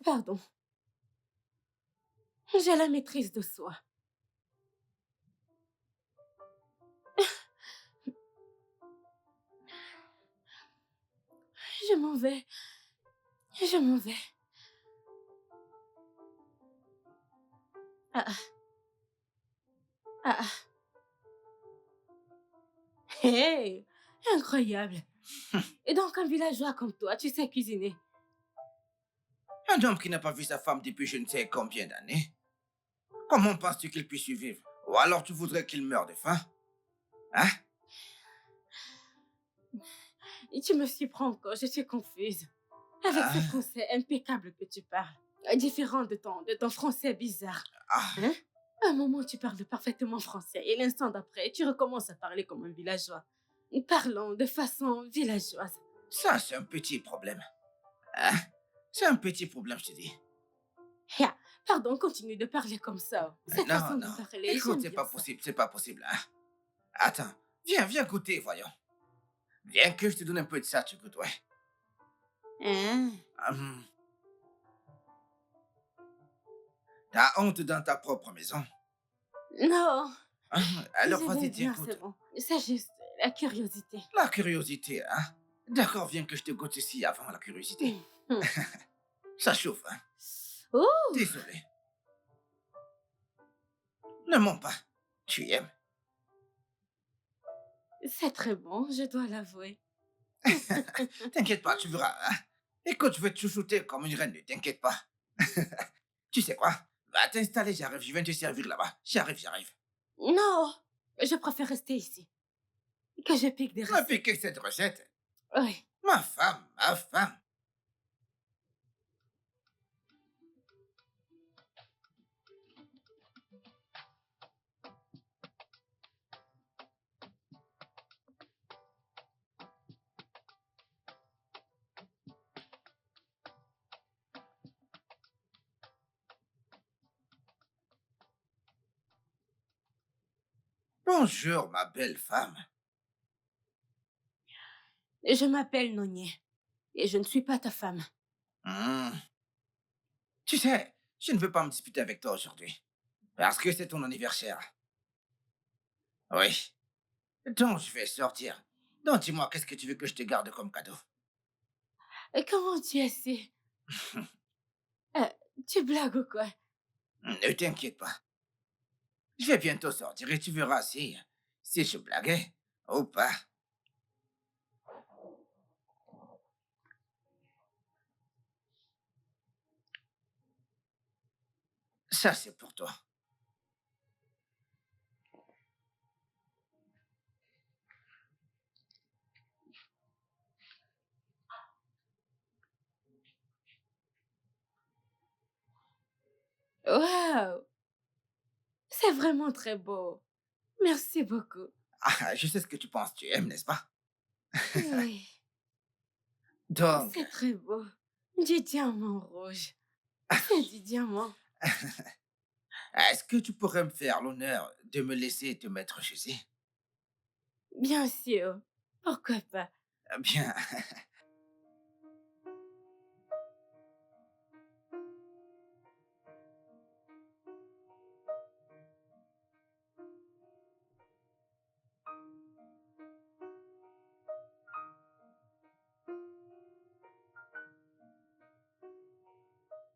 Pardon. J'ai la maîtrise de soi. Je m'en vais. Je m'en vais. Ah. Ah. Hey, incroyable. Et donc, un villageois comme toi, tu sais cuisiner. Un homme qui n'a pas vu sa femme depuis je ne sais combien d'années. Comment penses-tu qu'il puisse survivre? Ou alors tu voudrais qu'il meure de faim? Hein? Et tu me surprends encore, je suis confuse. Avec ce français impeccable que tu parles. Différent de ton français bizarre. Ah, Hein? À un moment, tu parles parfaitement français. Et l'instant d'après, tu recommences à parler comme un villageois. Parlons de façon villageoise. ça c'est un petit problème. Hein? C'est un petit problème, je te dis. Ya, pardon, continue de parler comme ça. Cette façon Non. de parler, Écoute, j'aime c'est bien pas ça. possible, c'est pas possible, hein? Attends, viens goûter, voyons. Viens que je te donne un peu de ça, tu goûtes, ouais. Hein? Hum. T'as honte dans ta propre maison. Non. Alors je vas-y, vais bien, goûte. c'est bon. C'est juste la curiosité. La curiosité, hein? D'accord, viens que je te goûte ceci avant la curiosité. Hum. Ça chauffe, hein? Oh, Désolé. Ne mens pas. Tu aimes. c'est très bon, je dois l'avouer. T'inquiète pas, tu verras, hein? Écoute, je vais te chouchouter comme une reine, ne t'inquiète pas. Tu sais quoi? Va t'installer, j'arrive, je viens te servir là-bas. J'arrive. Non, je préfère rester ici. Que je pique des Tu m'as recettes. piqué cette recette. Oui. Ma femme. Bonjour, ma belle femme. Je m'appelle Nonier et je ne suis pas ta femme. Hmm. Tu sais, je ne veux pas me disputer avec toi aujourd'hui. Parce que c'est ton anniversaire. Oui. Donc, je vais sortir. Donc, dis-moi, qu'est-ce que tu veux que je te garde comme cadeau? Comment tu as su? Euh, Tu blagues ou quoi? Ne t'inquiète pas. Je vais bientôt sortir et tu verras si je blaguais ou pas. Ça, c'est pour toi. Waouh! C'est vraiment très beau. Merci beaucoup. Ah, je sais ce que tu penses, tu aimes, n'est-ce pas? Oui, Donc, c'est très beau. Du diamant rouge. C'est du diamant. est-ce que tu pourrais me faire l'honneur de me laisser te mettre ceci? Bien sûr. Pourquoi pas? Bien.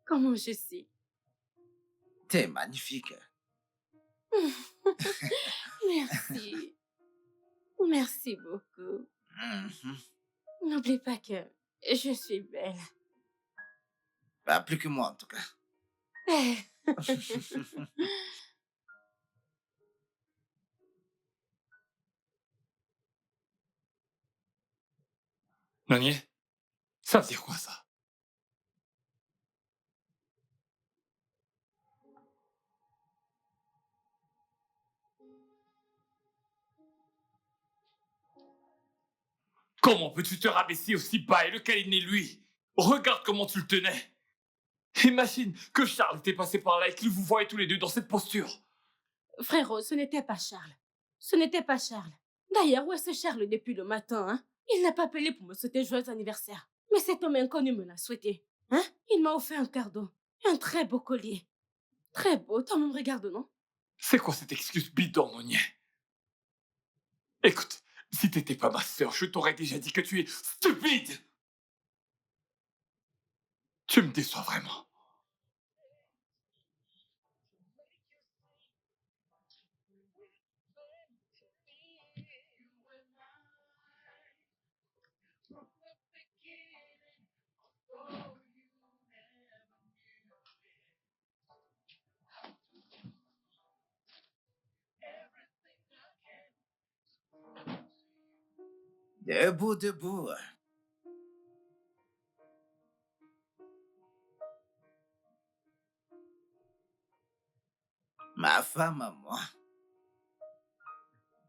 Comment je suis? T'es magnifique. Merci. Merci beaucoup. Mhm. N'oublie pas que je suis belle. Pas plus que moi, en tout cas. Nonier, ça veut dire quoi ça? Comment peux-tu te rabaisser aussi bas et le câliner lui? Regarde comment tu le tenais. Imagine que Charles était passé par là et qu'il vous voyait tous les deux dans cette posture. Frérot, ce n'était pas Charles. Ce n'était pas Charles. D'ailleurs, où est ce Charles depuis le matin, hein? Il n'a pas appelé pour me souhaiter joyeux anniversaire. Mais cet homme inconnu me l'a souhaité. Hein? Il m'a offert un cadeau. Un très beau collier. Très beau. Toi-même, regarde, non? C'est quoi cette excuse bidon, Nonier? Écoute, si t'étais pas ma sœur, je t'aurais déjà dit que tu es stupide. Tu me déçois vraiment. Debout, debout. Ma femme à moi.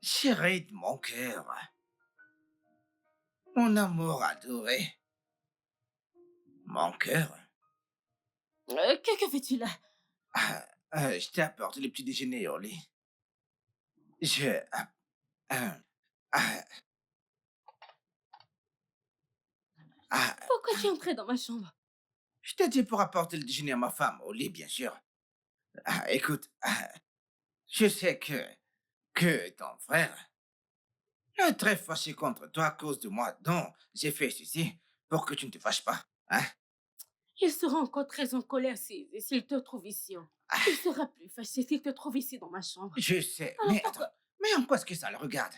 Chérie de mon cœur. Mon amour adoré. Mon cœur. Que fais-tu là? Je t'apporte le petit déjeuner au lit. Je... euh, ah, Pourquoi tu es entré dans ma chambre? je t'ai dit pour apporter le déjeuner à ma femme au lit, bien sûr. Écoute, je sais que ton frère est très fâché contre toi à cause de moi, donc j'ai fait ceci pour que tu ne te fâches pas. Hein? Il sera encore très en colère s'il te trouve ici. Oh. Il sera plus fâché s'il te trouve ici dans ma chambre. Je sais, Alors mais pourquoi? attends, mais en quoi est-ce que ça le regarde?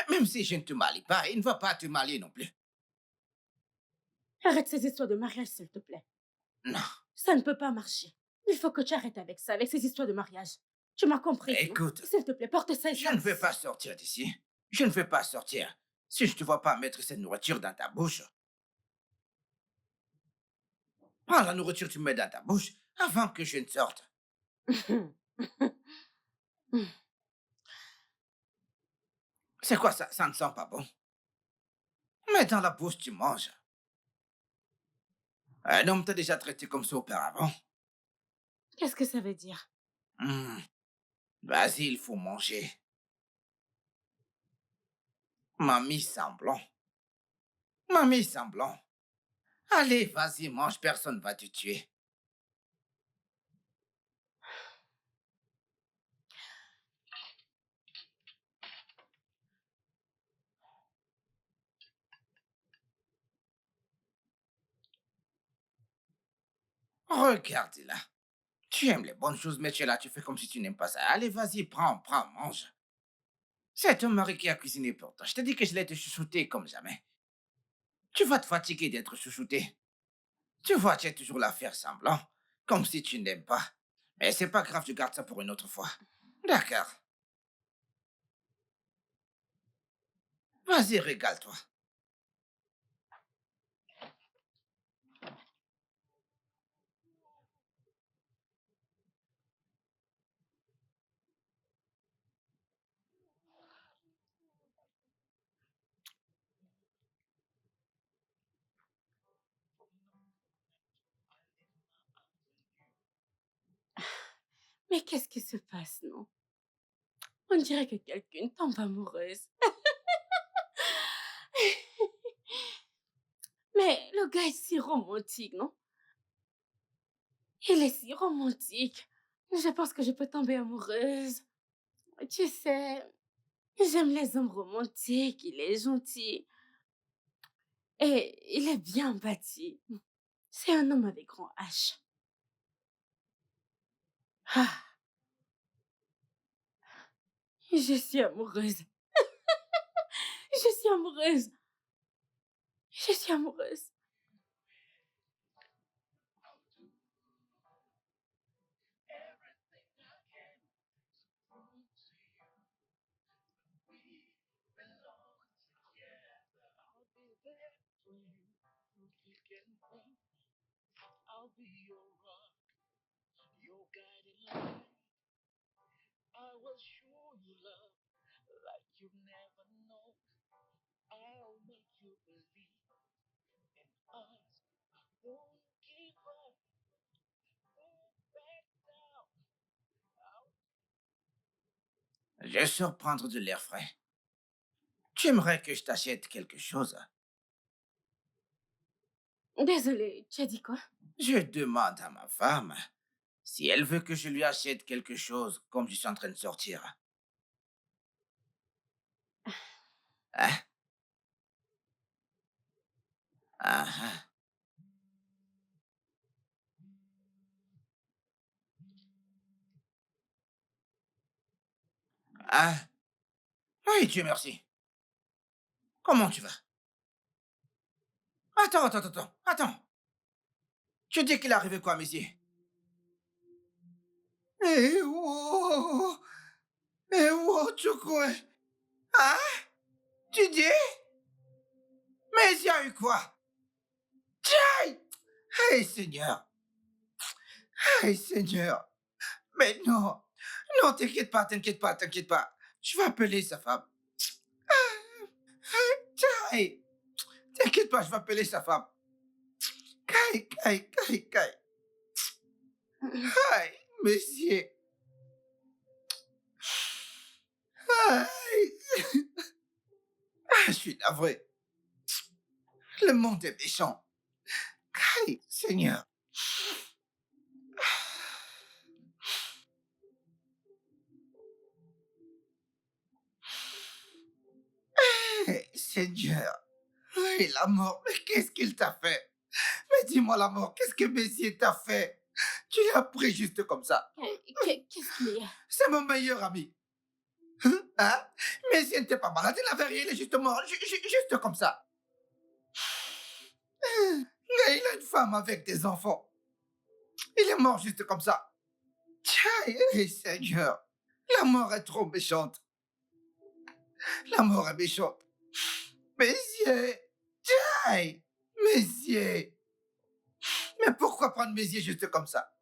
Même si je ne te malie pas, il ne va pas te marier non plus. Arrête ces histoires de mariage, s'il te plaît. Non, Ça ne peut pas marcher. Il faut que tu arrêtes avec ça, avec ces histoires de mariage. Tu m'as compris, non? écoute, S'il te plaît, porte ça je ne vais pas sortir d'ici. Je ne vais pas sortir si je ne te vois pas mettre cette nourriture dans ta bouche. Prends la nourriture que tu mets dans ta bouche avant que je ne sorte. C'est quoi ça? Ça ne sent pas bon. Mets dans la bouche, tu manges. Un homme t'a déjà traité comme ça auparavant. Qu'est-ce que ça veut dire? Hmm. Vas-y, il faut manger. M'a mis semblant. Mamie semblant. Allez, vas-y, mange, personne va te tuer. Regarde-la. Tu aimes les bonnes choses, mais tu es là, tu fais comme si tu n'aimes pas ça. Allez, vas-y, prends, mange. C'est ton mari qui a cuisiné pour toi. Je te dis que je l'ai te chouchouter comme jamais. Tu vas te fatiguer d'être chouchouté. Tu vois, tu es toujours là à faire semblant, comme si tu n'aimes pas. Mais c'est pas grave, je garde ça pour une autre fois. D'accord. Vas-y, régale-toi. Mais qu'est-ce qui se passe, non? On dirait que quelqu'un tombe amoureuse. Mais le gars est si romantique, non? Il est si romantique. Je pense que je peux tomber amoureuse. Tu sais, j'aime les hommes romantiques, il est gentil. Et il est bien bâti. C'est un homme avec grand H. Ah, je suis amoureuse. Je suis amoureuse. Je suis amoureuse. Je sors prendre de l'air frais. Tu aimerais que je t'achète quelque chose? Désolée, tu as dit quoi? Je demande à ma femme si elle veut que je lui achète quelque chose comme je suis en train de sortir. Hein? Ah, ah. Ah, oui, Dieu merci. Comment tu vas? Attends. Tu dis qu'il est arrivé quoi, monsieur? Eh oh! Eh oh, tu crois? Hein? Tu dis? Mais il y a eu quoi? Aïe! Hey, Seigneur! Hey, Seigneur! Mais non! Non, t'inquiète pas. Je vais appeler sa femme. Aïe! T'inquiète pas, je vais appeler sa femme. Caille. Aïe, monsieur. Aïe! Ah, je suis navré. Le monde est méchant. Aïe, Seigneur. Hey, Seigneur. Oui, la mort, mais qu'est-ce qu'il t'a fait? Mais dis-moi la mort, qu'est-ce que Messier t'a fait? Tu l'as pris juste comme ça. Qu'est-ce qu'il y a? C'est mon meilleur ami. Hein? Messier n'était pas malade, il avait rien, il est juste mort, juste comme ça. Mais il a une femme avec des enfants. Il est mort juste comme ça. Tiens, Seigneur, la mort est trop méchante. La mort est méchante. Messier, tiens, Messier. Mais pourquoi prendre Messier juste comme ça?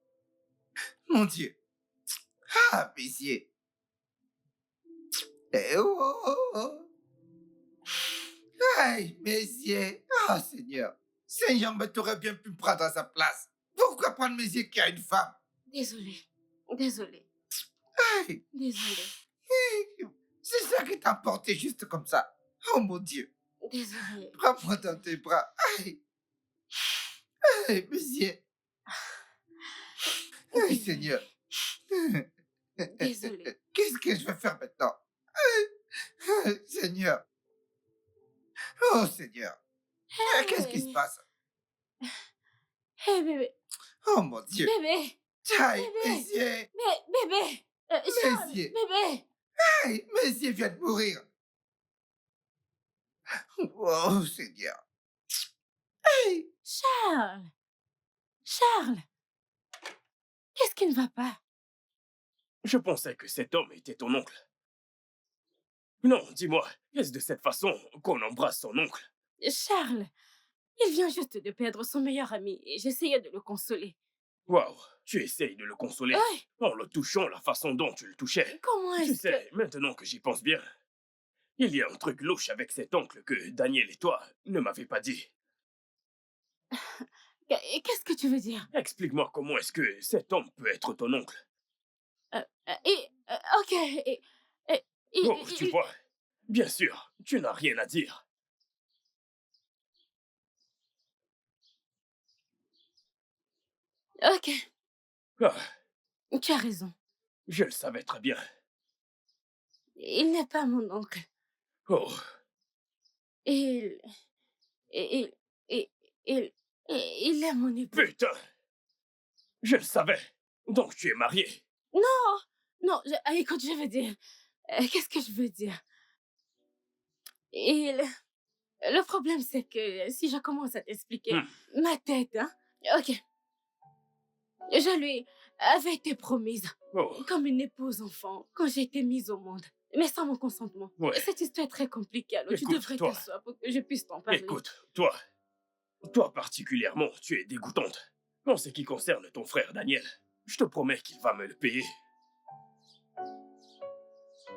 Mon Dieu. Ah, Messier. Eh oh. Hey, Messier. Ah, Seigneur. Seigneur, mais t'aurais bien pu me prendre à sa place. Pourquoi prendre Messier qui a une femme? Désolée. Hey, Désolée. c'est ça qui t'a emporté juste comme ça. Oh, mon Dieu. Désolée. Prends-moi dans tes bras. Aïe. Aïe, monsieur. Aïe, Désolée. Seigneur. Désolée. Qu'est-ce que je vais faire maintenant? Seigneur. Oh, Seigneur. Qu'est-ce qui se Hey, passe? hey, bébé. Oh, mon Dieu. Bébé. Aïe, Bébé. monsieur. Bébé. Charles, Monsieur. bébé. Aïe, monsieur vient de mourir. Oh, Seigneur. Aïe. Charles. Charles. Qu'est-ce qui ne va pas? Je pensais que cet homme était ton oncle. Non, dis-moi, est-ce de cette façon qu'on embrasse son oncle? Charles, il vient juste de perdre son meilleur ami et j'essayais de le consoler. Waouh, tu essayes de le consoler Oui, en le touchant la façon dont tu le touchais. comment Tu est-ce que... sais, maintenant que j'y pense bien, il y a un truc louche avec cet oncle que Daniel et toi ne m'avez pas dit. Qu'est-ce que tu veux dire? Explique-moi comment est-ce que cet homme peut être ton oncle. Ok, il- Oh, tu vois, bien sûr, tu n'as rien à dire. ok, Ah, tu as raison. je le savais très bien. Il n'est pas mon oncle. Oh, Il... Il... Il... Il... Il est mon époux. putain, je le savais. Donc tu es marié. Non, écoute, je veux dire... qu'est-ce que je veux dire? Le problème, c'est que si je commence à t'expliquer, ma tête, hein? Ok. Je lui avais été promise Oh, comme une épouse enfant quand j'ai été mise au monde, mais sans mon consentement. ouais. Cette histoire est très compliquée, alors tu Écoute, devrais toi. t'asseoir pour que je puisse t'en parler. Écoute, toi particulièrement, tu es dégoûtante. En ce qui concerne ton frère Daniel, je te promets qu'il va me le payer.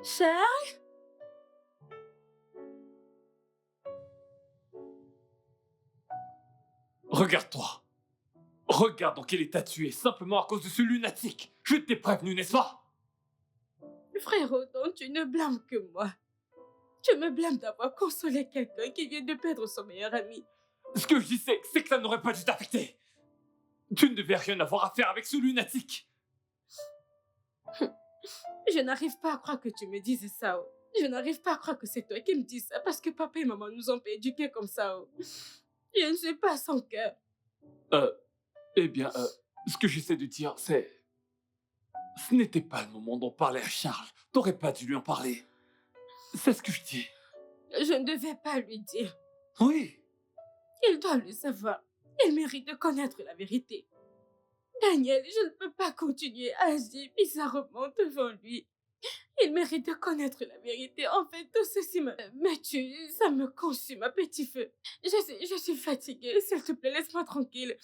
Charles? Regarde-toi. Regarde dans quel état tu es, simplement à cause de ce lunatique. Je t'ai prévenu, n'est-ce pas? Frérot, donc tu ne blâmes que moi. Tu me blâmes d'avoir consolé quelqu'un qui vient de perdre son meilleur ami. Ce que je dis, c'est que ça n'aurait pas dû t'affecter. Tu ne devais rien avoir à faire avec ce lunatique. Je n'arrive pas à croire que tu me dises ça. Oh. Je n'arrive pas à croire que c'est toi qui me dis ça parce que papa et maman nous ont pas éduqués comme ça. Oh. Je ne suis pas son cœur. Eh bien, ce que j'essaie de dire, c'est... Ce n'était pas le moment d'en parler à Charles. T'aurais pas dû lui en parler. C'est ce que je dis. Je ne devais pas lui dire. Oui. Il doit le savoir. Il mérite de connaître la vérité. Daniel, je ne peux pas continuer à agir bizarrement devant lui. Il mérite de connaître la vérité. En fait, tout ceci me tue. Ça me consume à petit feu. Je suis fatiguée. S'il te plaît, laisse-moi tranquille.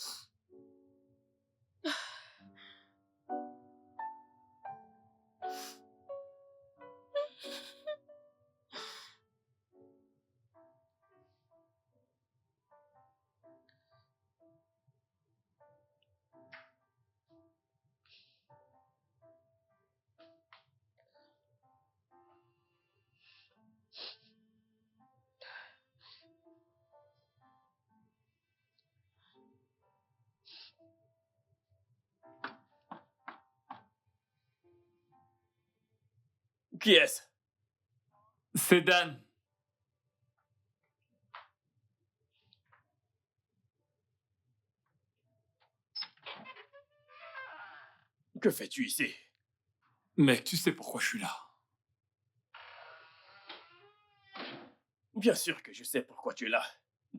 Qui est-ce? C'est Dan. Que fais-tu ici? Mec, tu sais pourquoi je suis là. Bien sûr que je sais pourquoi tu es là.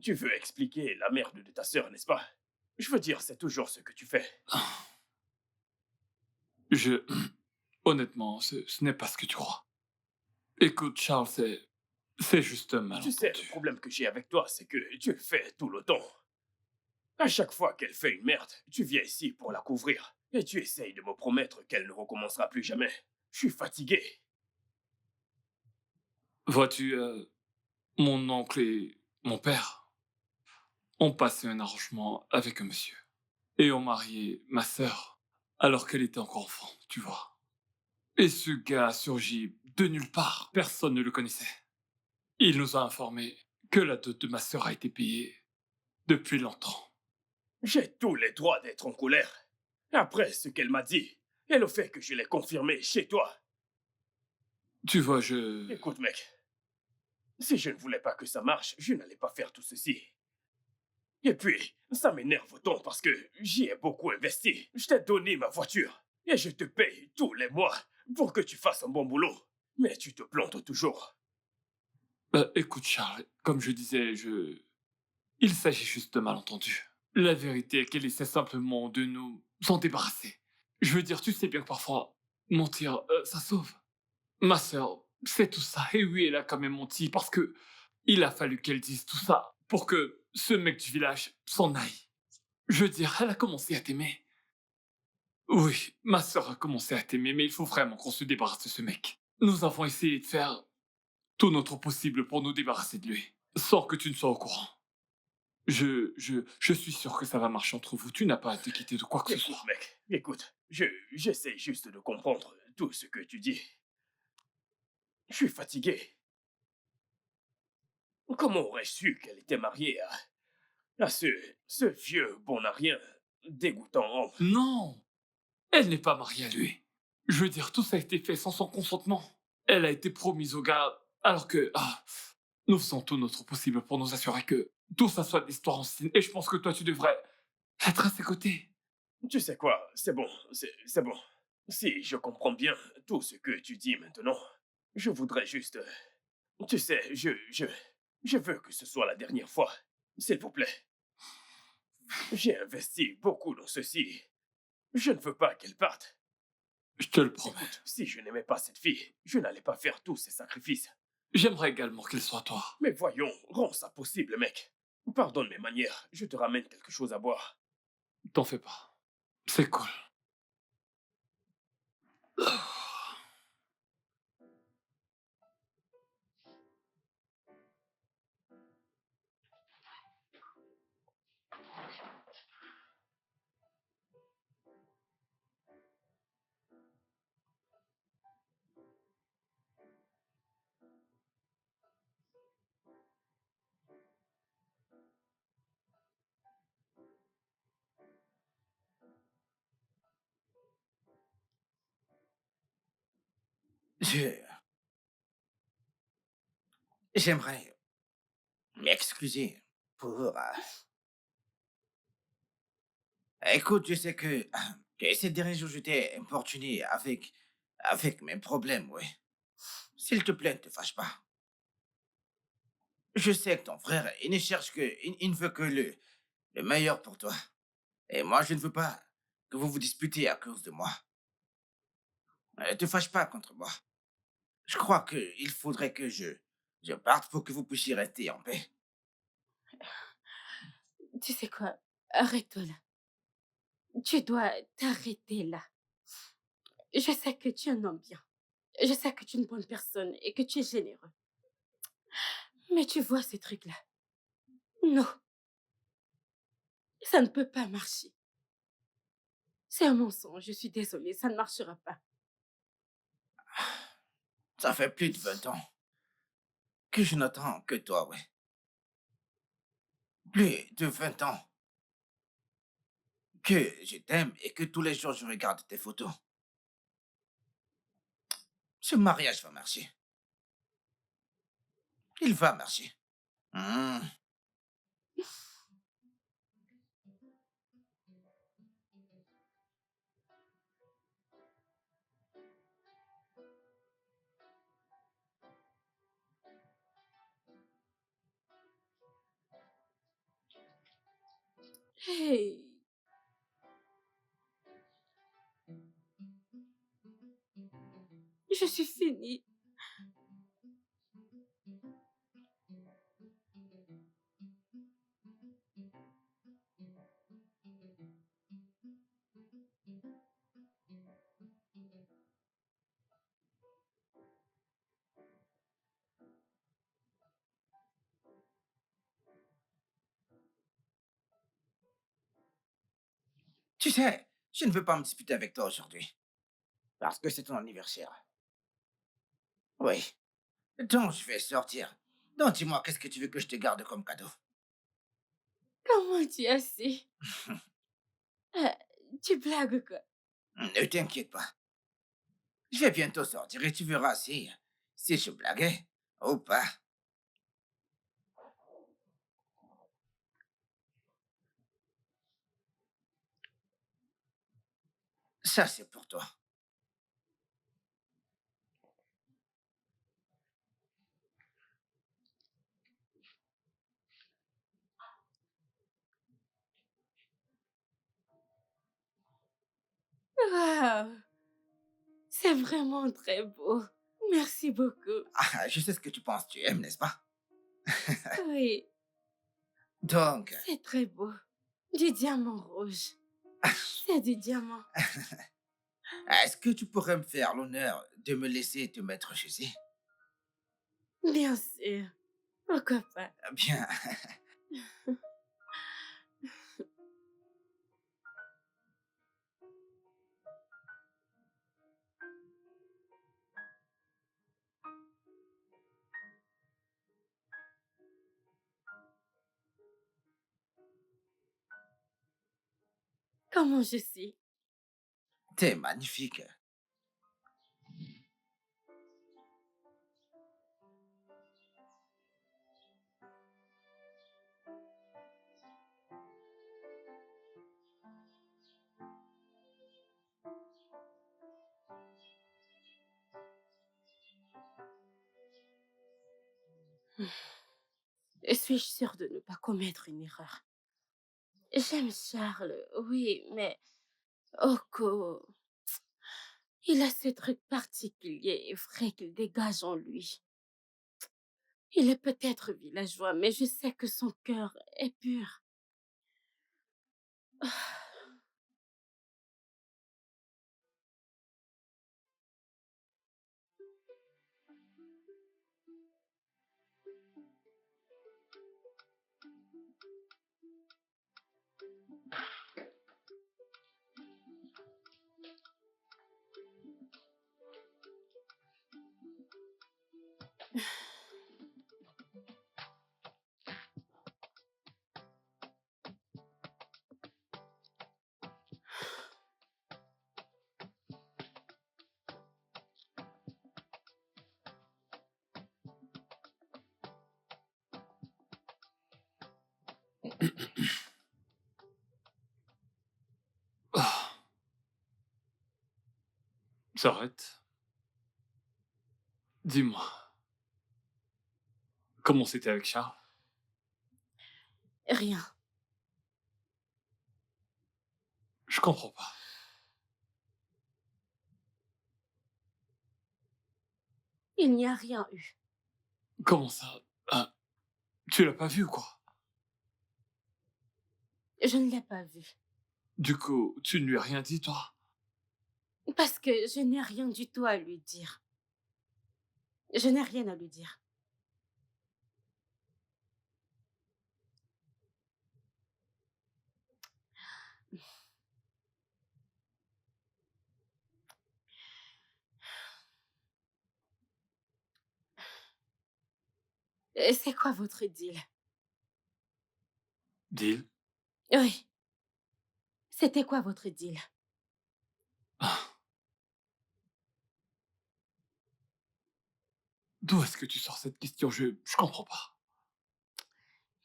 Tu veux expliquer la merde de ta sœur, n'est-ce pas? Je veux dire, c'est toujours ce que tu fais. Honnêtement, ce n'est pas ce que tu crois. Écoute, Charles, c'est juste un Tu sais, malentendu. le problème que j'ai avec toi, c'est que tu le fais tout le temps. À chaque fois qu'elle fait une merde, tu viens ici pour la couvrir. Et tu essayes de me promettre qu'elle ne recommencera plus jamais. Je suis fatigué. Vois-tu, mon oncle et mon père ont passé un arrangement avec un monsieur. Et ont marié ma sœur alors qu'elle était encore enfant, tu vois. Et ce gars a surgi de nulle part. Personne ne le connaissait. Il nous a informé que la dot de ma sœur a été payée depuis longtemps. J'ai tous les droits d'être en colère. Après ce qu'elle m'a dit, et le fait que je l'ai confirmé chez toi. Tu vois, je... Écoute, mec, si je ne voulais pas que ça marche, je n'allais pas faire tout ceci. Et puis, ça m'énerve tant parce que j'y ai beaucoup investi. Je t'ai donné ma voiture et je te paye tous les mois pour que tu fasses un bon boulot. Mais tu te plantes toujours. Écoute, Charles, comme je disais, il s'agit juste de malentendus. La vérité est qu'elle essaie simplement de nous en débarrasser. Je veux dire, tu sais bien que parfois, mentir, ça sauve. Ma sœur, c'est tout ça. Et oui, elle a quand même menti parce que il a fallu qu'elle dise tout ça pour que ce mec du village s'en aille. Je veux dire, elle a commencé à t'aimer. Oui, ma sœur a commencé à t'aimer, mais il faut vraiment qu'on se débarrasse de ce mec. Nous avons essayé de faire tout notre possible pour nous débarrasser de lui, sans que tu ne sois au courant. Je suis sûr que ça va marcher entre vous. Tu n'as pas à te quitter de quoi que ce Écoute, soit. mec, écoute, j'essaie juste de comprendre tout ce que tu dis. Je suis fatigué. Comment aurais-je su qu'elle était mariée à ce vieux bon à rien, dégoûtant homme? Non, elle n'est pas mariée à lui. Je veux dire, tout ça a été fait sans son consentement. Elle a été promise au gars, alors que nous faisons tout notre possible pour nous assurer que tout ça soit de l'histoire ancienne. Et je pense que toi, tu devrais être à ses côtés. Tu sais quoi, c'est bon, c'est bon. Si je comprends bien tout ce que tu dis maintenant, je voudrais juste... Tu sais, je veux que ce soit la dernière fois. S'il vous plaît. J'ai investi beaucoup dans ceci. Je ne veux pas qu'elle parte. Je te le promets. Écoute, si je n'aimais pas cette fille, je n'allais pas faire tous ces sacrifices. J'aimerais également qu'elle soit toi. Mais voyons, rends ça possible, mec. Pardonne mes manières, je te ramène quelque chose à boire. T'en fais pas. C'est cool. Je... J'aimerais m'excuser pour... Écoute, je sais que ces derniers jours, je t'ai importuné avec mes problèmes, oui. S'il te plaît, ne te fâche pas. Je sais que ton frère, il ne cherche que... Il ne veut que le meilleur pour toi. Et moi, je ne veux pas que vous vous disputiez à cause de moi. Ne te fâche pas contre moi. Je crois qu'il faudrait que je parte pour que vous puissiez rester en paix. Tu sais quoi? Arrête-toi là. Tu dois t'arrêter là. Je sais que tu es un homme bien. Je sais que tu es une bonne personne et que tu es généreux. Mais tu vois ces trucs-là. Non, ça ne peut pas marcher. C'est un mensonge, je suis désolée, ça ne marchera pas. Ça fait plus de 20 ans que je n'attends que toi, ouais. Plus de 20 ans que je t'aime et que tous les jours je regarde tes photos. Ce mariage va marcher. Il va marcher. Hmm. Hey, je suis finie. Tu sais, je ne veux pas me disputer avec toi aujourd'hui. Parce que c'est ton anniversaire. Oui. Donc je vais sortir Donc dis-moi, qu'est-ce que tu veux que je te garde comme cadeau? Comment tu as su? Euh, tu blagues quoi? Ne t'inquiète pas. Je vais bientôt sortir et tu verras si je blaguais ou pas. Ça, c'est pour toi. Waouh! C'est vraiment très beau. Merci beaucoup. Ah, je sais ce que tu penses, tu aimes, n'est-ce pas? Oui, Donc, c'est très beau. Du diamant rouge. C'est du diamant. est-ce que tu pourrais me faire l'honneur de me laisser te mettre ceci? Bien sûr. Pourquoi pas? Bien. Comment je suis? T'es magnifique. Suis-je sûre de ne pas commettre une erreur? J'aime Charles, oui, mais Oko, il a ce truc particulier et frais qu'il dégage en lui. Il est peut-être villageois, mais je sais que son cœur est pur. Ah, s'arrête. Dis-moi, comment c'était avec Charles? Rien. Je comprends pas. Il n'y a rien eu. Comment ça? Ah, tu l'as pas vu ou quoi? Je ne l'ai pas vu. Du coup, tu ne lui as rien dit, toi? Parce que je n'ai rien du tout à lui dire. Je n'ai rien à lui dire. C'est quoi votre deal? Deal? Oui. C'était quoi votre deal? Ah, d'où est-ce que tu sors cette question? Je comprends pas.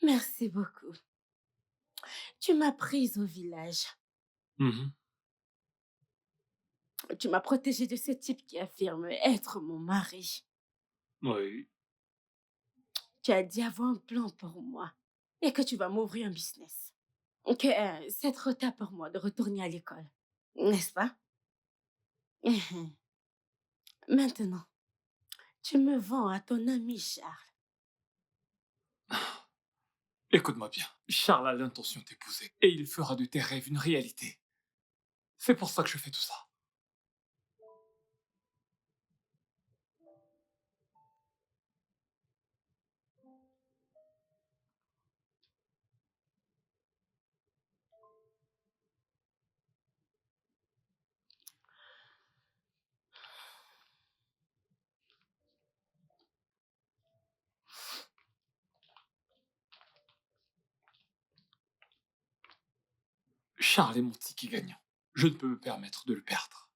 Merci beaucoup. Tu m'as prise au village. Mhm. Tu m'as protégée de ce type qui affirme être mon mari. Oui. Tu as dit avoir un plan pour moi et que tu vas m'ouvrir un business. Que c'est trop tard pour moi de retourner à l'école. N'est-ce pas? Maintenant, tu me vends à ton ami Charles. Écoute-moi bien. Charles a l'intention de t'épouser et il fera de tes rêves une réalité. C'est pour ça que je fais tout ça. Charles est mon ticket gagnant. Je ne peux me permettre de le perdre.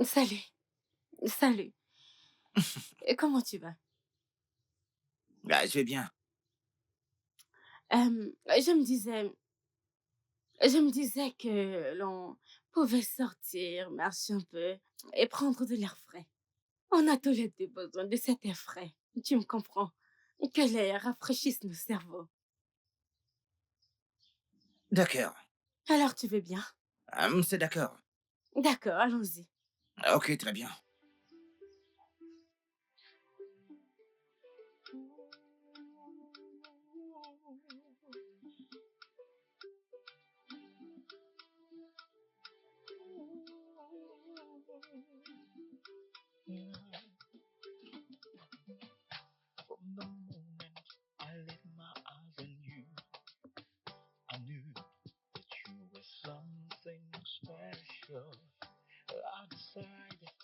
Salut, salut. Et comment tu vas? Ah, je vais bien. Je me disais, je me disais que l'on pouvait sortir, marcher un peu et prendre de l'air frais. On a tous les deux besoin de cet air frais. Tu me comprends? Que l'air rafraîchisse nos cerveaux. D'accord. Alors tu veux bien? C'est d'accord. D'accord, allons-y. Ok, très bien. From the moment I laid my eyes on you, I knew that you were something special. I decided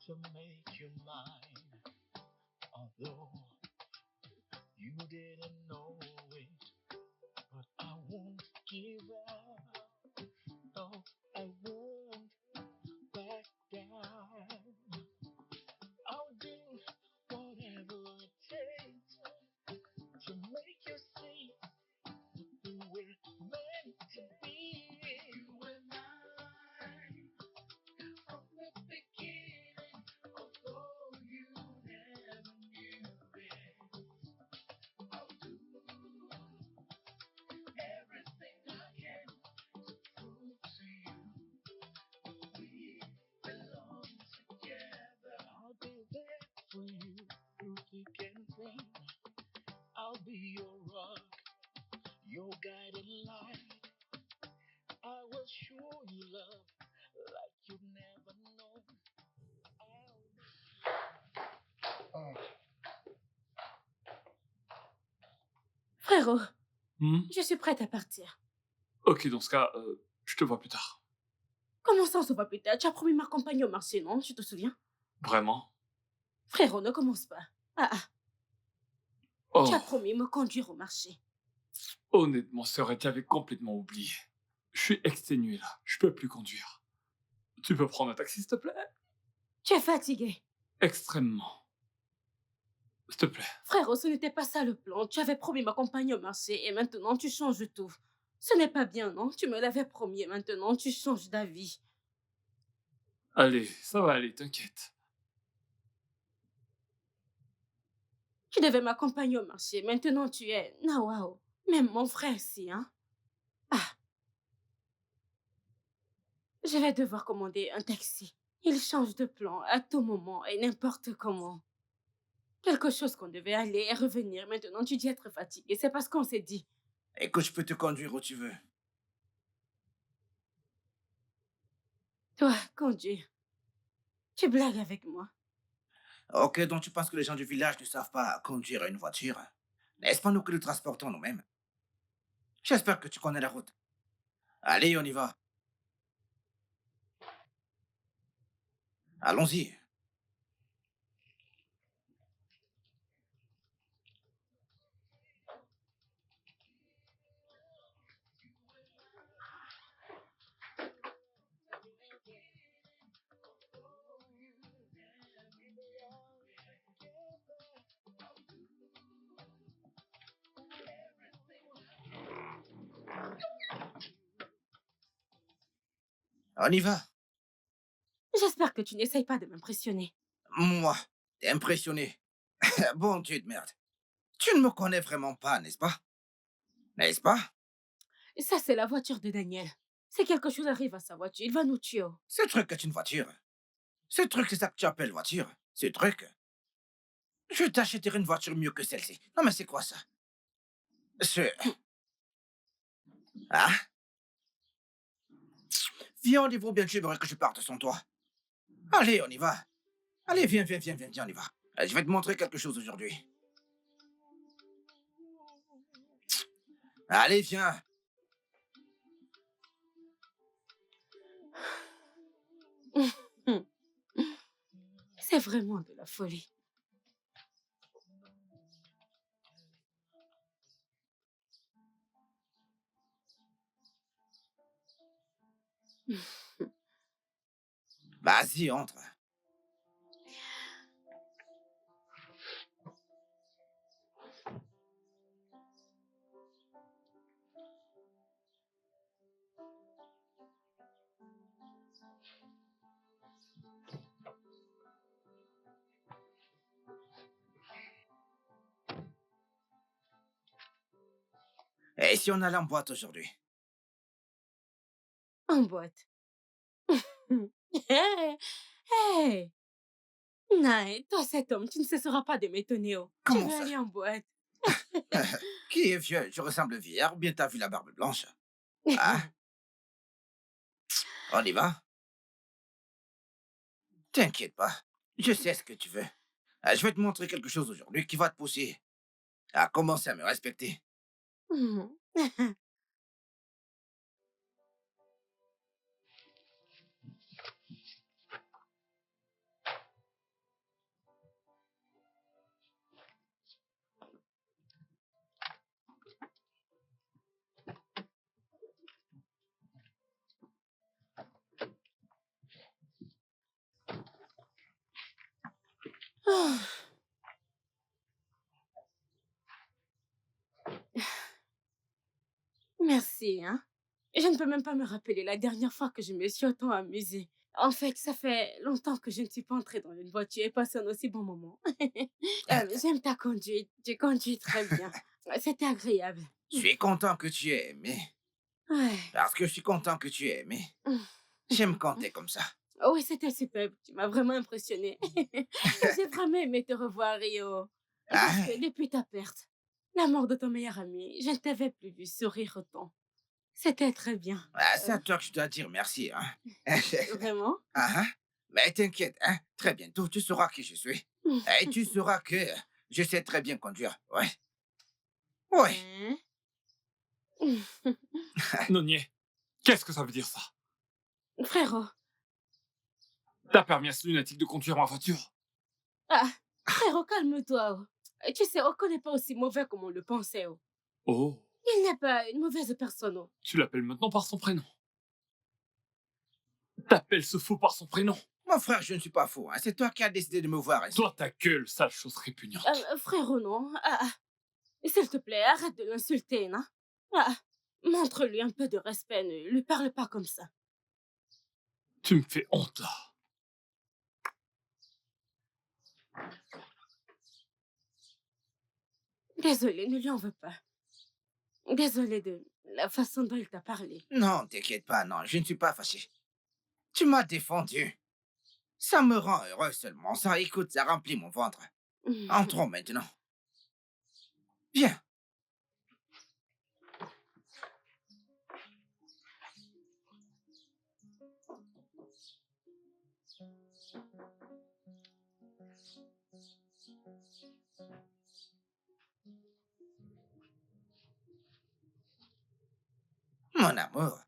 to make you mine, although you didn't know it. But I won't give up. No, I won't back down. I'll do whatever it takes to make you see who we're meant to be. You and I, from the beginning, although you never knew it, I'll do everything I can to prove to you we belong together. I'll be there for you through thick and thin. I'll be your rock, your guiding light. I will show you love like you've never known. Frérot, Hmm? je suis prête à partir. Ok, dans ce cas, je te vois plus tard. Comment ça, on se voit plus tard? Tu as promis de m'accompagner au marché, non? Tu te souviens? Vraiment? Frérot, ne commence pas. Ah, tu Oh, as promis de me conduire au marché. honnêtement, sœur, tu avais complètement oublié. Je suis exténué là, je peux plus conduire. Tu peux prendre un taxi, s'il te plaît? Tu es fatigué. Extrêmement. S'il te plaît. Frérot, ce n'était pas ça le plan. Tu avais promis de m'accompagner au marché et maintenant tu changes tout. Ce n'est pas bien, non? Tu me l'avais promis et maintenant tu changes d'avis. Allez, ça va aller, t'inquiète. Tu devais m'accompagner au marché. Maintenant tu es... Ah, waouh. Même mon frère si, hein? Ah, je vais devoir commander un taxi. Il change de plan à tout moment et n'importe comment. Quelque chose qu'on devait aller et revenir. Maintenant tu dis être fatigué. C'est parce qu'on s'est dit. Écoute, je peux te conduire où tu veux. Toi, conduire. Tu blagues avec moi. Ok, donc tu penses que les gens du village ne savent pas conduire une voiture? N'est-ce pas nous que nous transportons nous-mêmes? J'espère que tu connais la route. Allez, on y va. Allons-y. On y va. J'espère que tu n'essayes pas de m'impressionner. Moi, t'es impressionné. Bon Dieu de merde. Tu ne me connais vraiment pas, n'est-ce pas? N'est-ce pas? Ça, c'est la voiture de Daniel. Si quelque chose arrive à sa voiture, il va nous tuer. Ce truc est une voiture. Ce truc, c'est ça que tu appelles voiture. Ce truc. Je t'achèterai une voiture mieux que celle-ci. Non, mais c'est quoi ça? Ah? Viens au niveau, bien que j'aimerais que je parte sans toi. Allez, on y va. Allez, viens, on y va. Je vais te montrer quelque chose aujourd'hui. Allez, viens. C'est vraiment de la folie. Vas-y, entre. Et si on allait en boîte aujourd'hui? En boîte. Hey, hey. Non, toi cet homme, tu ne cesseras pas de m'étonner. Oh. Tu Comment veux ça? aller en boîte? Qui est vieux? Je ressemble vieillard ou bien t'as vu la barbe blanche? Ah, on y va? T'inquiète pas. Je sais ce que tu veux. Je vais te montrer quelque chose aujourd'hui qui va te pousser à commencer à me respecter. Oh, merci, hein. Je ne peux même pas me rappeler la dernière fois que je me suis autant amusée. En fait, ça fait longtemps que je ne suis pas entrée dans une voiture et passé un aussi bon moment. J'aime ta conduite. Tu conduis très bien. C'était agréable. Je suis content que tu aies aimé. Ouais. Parce que je suis content que tu aies aimé. J'aime quand t'es comme ça. Oui, c'était superbe. Tu m'as vraiment impressionnée. J'ai vraiment aimé te revoir, Rio. Parce Ah, que depuis ta perte, la mort de ton meilleur ami, je ne t'avais plus vu sourire autant. C'était très bien. c'est à toi que je dois dire merci. Hein. Vraiment? Ah, hein. Mais t'inquiète, hein. Très bientôt, tu sauras qui je suis. Et tu sauras que je sais très bien conduire. Ouais. Ouais. Hein? Nonier, qu'est-ce que ça veut dire ça? Frérot. T'as permis à ce lunatique de conduire ma voiture? Ah, frérot, calme-toi. Oh. Tu sais, Oko n'est pas aussi mauvais comme on le pensait. Oh. Oh, Il n'est pas une mauvaise personne. Oh. tu l'appelles maintenant par son prénom. T'appelles ce fou par son prénom. Mon frère, je ne suis pas fou. Hein. C'est toi qui as décidé de me voir ici. Toi, ta gueule, sale chose répugnante. Frérot, non. S'il te plaît, arrête de l'insulter, non? Montre-lui un peu de respect. Ne lui parle pas comme ça. Tu me fais honte, là. Désolée, ne lui en veux pas. Désolée de la façon dont il t'a parlé. Non, t'inquiète pas, non, je ne suis pas fâché. Tu m'as défendu. Ça me rend heureux seulement. Ça, écoute, ça remplit mon ventre. Entrons maintenant. Viens. Mon amour.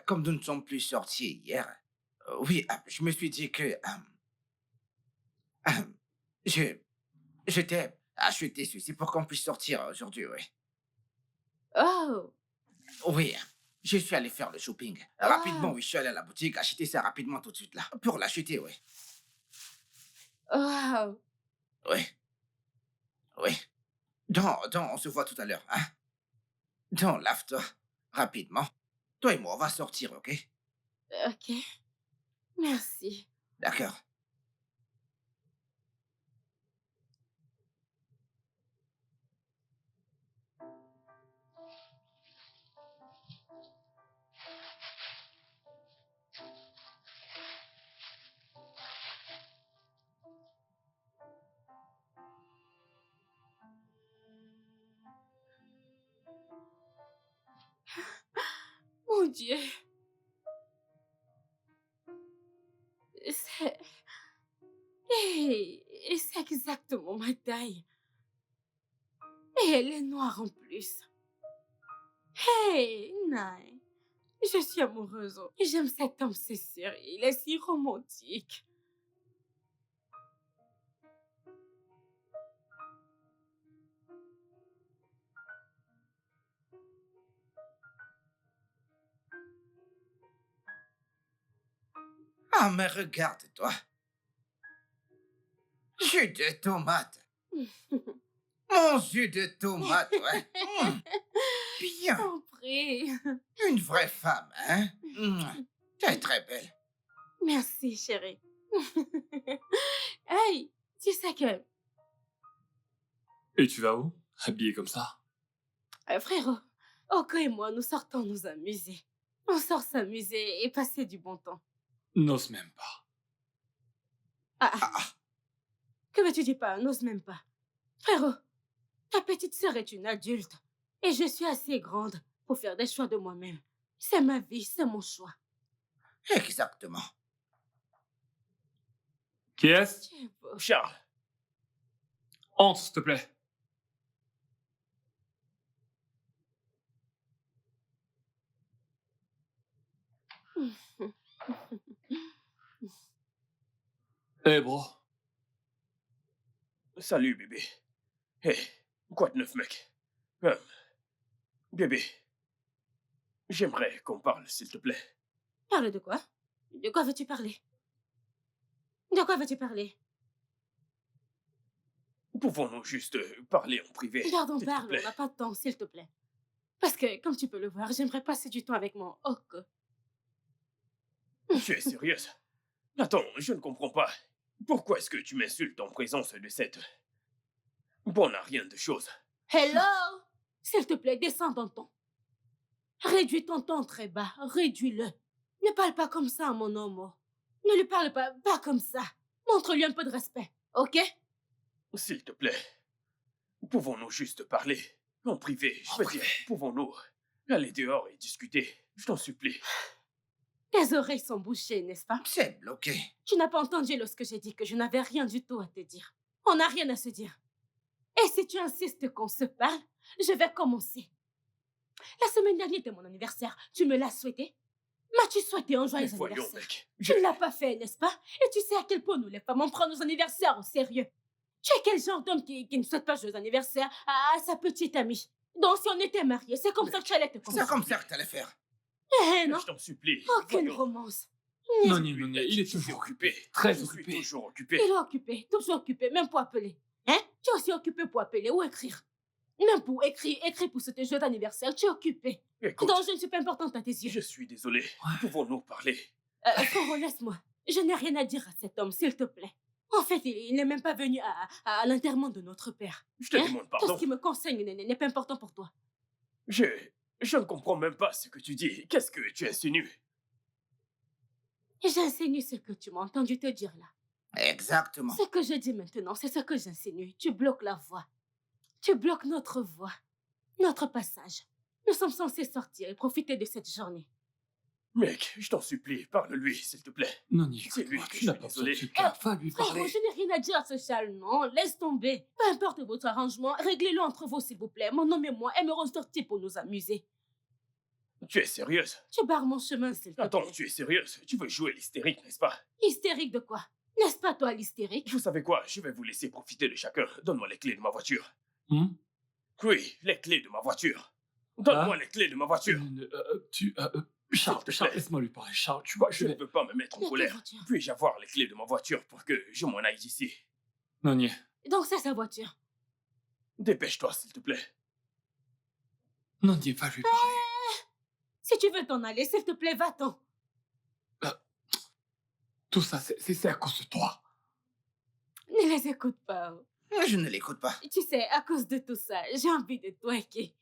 Comme nous ne sommes plus sortis hier, oui, je me suis dit que euh, je, je t'ai acheté ceci pour qu'on puisse sortir aujourd'hui, oui. Oh! Oui, je suis allé faire le shopping. Rapidement, oui, je suis allé à la boutique, acheter ça rapidement tout de suite là. Pour l'acheter, oui. Wow! Oui, oui. On se voit tout à l'heure, hein. Lave-toi, rapidement. Toi et moi, on va sortir, ok? Ok. Merci. D'accord. Mon Dieu. C'est... c'est exactement ma taille. Et elle est noire en plus. Hey, Nai. Je suis amoureuse. J'aime cet homme, c'est sûr. Il est si romantique. Ah, mais regarde-toi. Jus de tomate. Mon jus de tomate, ouais. Bien. Compris. Une vraie femme, hein? Tu es très belle. Merci, chérie. Hey, tu sais que... Et tu vas où? Habillé comme ça? frérot, Oko et moi, nous sortons nous amuser. On sort s'amuser et passer du bon temps. N'ose même pas. Que veux-tu dire pas? N'ose même pas. Frérot, ta petite sœur est une adulte. Et je suis assez grande pour faire des choix de moi-même. C'est ma vie, c'est mon choix. Exactement. Qui est-ce? Tu es beau. Charles, Entre, s'il te plaît. Eh, bro. salut bébé. Hé, quoi de neuf, mec? Bébé, j'aimerais qu'on parle, s'il te plaît. Parle de quoi? De quoi veux-tu parler? De quoi veux-tu parler? Pouvons-nous juste parler en privé, Pardon, s'il te parle, plaît? on n'a pas de temps, s'il te plaît. Parce que, comme tu peux le voir, j'aimerais passer du temps avec mon Oko. Tu es sérieuse? Attends, je ne comprends pas. Pourquoi est-ce que tu m'insultes en présence de cette... bonne à rien de chose? Hello! S'il te plaît, descends dans ton ton. Réduis ton ton très bas, réduis-le. Ne parle pas comme ça à mon homme. Ne lui parle pas comme ça. Montre-lui un peu de respect, ok? S'il te plaît, pouvons-nous juste parler en privé? Je veux dire, pouvons-nous aller dehors et discuter? Je t'en supplie. Tes oreilles sont bouchées, n'est-ce pas? C'est bloqué. Tu n'as pas entendu lorsque j'ai dit que je n'avais rien du tout à te dire. On n'a rien à se dire. Et si tu insistes qu'on se parle, je vais commencer. La semaine dernière était mon anniversaire. Tu me l'as souhaité? M'as-tu souhaité un Mais joyeux voyons, anniversaire? mec. Tu ne l'as pas fait, n'est-ce pas? Et tu sais à quel point nous, les femmes, on prend nos anniversaires au sérieux. Tu es quel genre d'homme qui ne souhaite pas joyeux anniversaire à sa petite amie? Donc, si on était mariés, c'est comme ça que tu allais te C'est consoler. comme ça que t'allais faire. Eh non, Je t'en supplie. aucune voyons. romance. Non, il est Je suis toujours occupé. Très Je suis occupé. toujours occupé. Il est occupé, toujours occupé, même pour appeler. Hein? Tu es aussi occupé pour appeler ou écrire. Même pour écrire pour ce joyeux anniversaire, tu es occupé. Écoute, Donc, je ne suis pas importante à tes yeux. je suis désolé. Pouvons-nous parler? Frérot, laisse-moi. Je n'ai rien à dire à cet homme, s'il te plaît. En fait, il n'est même pas venu à l'enterrement de notre père. Je te Hein? demande Tout pardon. ce qui me concerne n'est pas important pour toi. Je ne comprends même pas ce que tu dis. Qu'est-ce que tu insinues? J'insinue ce que tu m'as entendu te dire là. Exactement. Ce que je dis maintenant, c'est ce que j'insinue. Tu bloques la voie. Tu bloques notre voie. Notre passage. Nous sommes censés sortir et profiter de cette journée. Mec, je t'en supplie, parle-lui, s'il te plaît. Non, C'est lui écoute-moi, que tu n'as je pas suis besoin de désolé. ce gars. Va lui Frérot, parler. je n'ai rien à dire à ce châle, non. Laisse tomber. Peu importe votre arrangement, réglez-le entre vous, s'il vous plaît. Mon homme et moi aimerons sortir pour nous amuser. Tu es sérieuse? Tu barres mon chemin, s'il te Attends, plaît. tu es sérieuse? Tu veux jouer l'hystérique, n'est-ce pas? Hystérique de quoi? N'est-ce pas toi l'hystérique? Vous savez quoi? Je vais vous laisser profiter de chacun. Donne-moi les clés de ma voiture. Hmm? Oui, les clés de ma voiture. Donne-moi Ah. les clés de ma voiture. Charles, S'il te Charles, plaît. laisse-moi lui parler. Charles, tu vois, Je ne veux pas me mettre Mais en quelle colère. voiture? Puis-je avoir les clés de ma voiture pour que je m'en aille d'ici? Non, Donc c'est sa voiture. Dépêche-toi, s'il te plaît. va lui parler. Si tu veux t'en aller, s'il te plaît, va-t'en. Tout ça, c'est à cause de toi. Ne les écoute pas. Je ne l'écoute pas. Tu sais, à cause de tout ça, j'ai envie de twerker.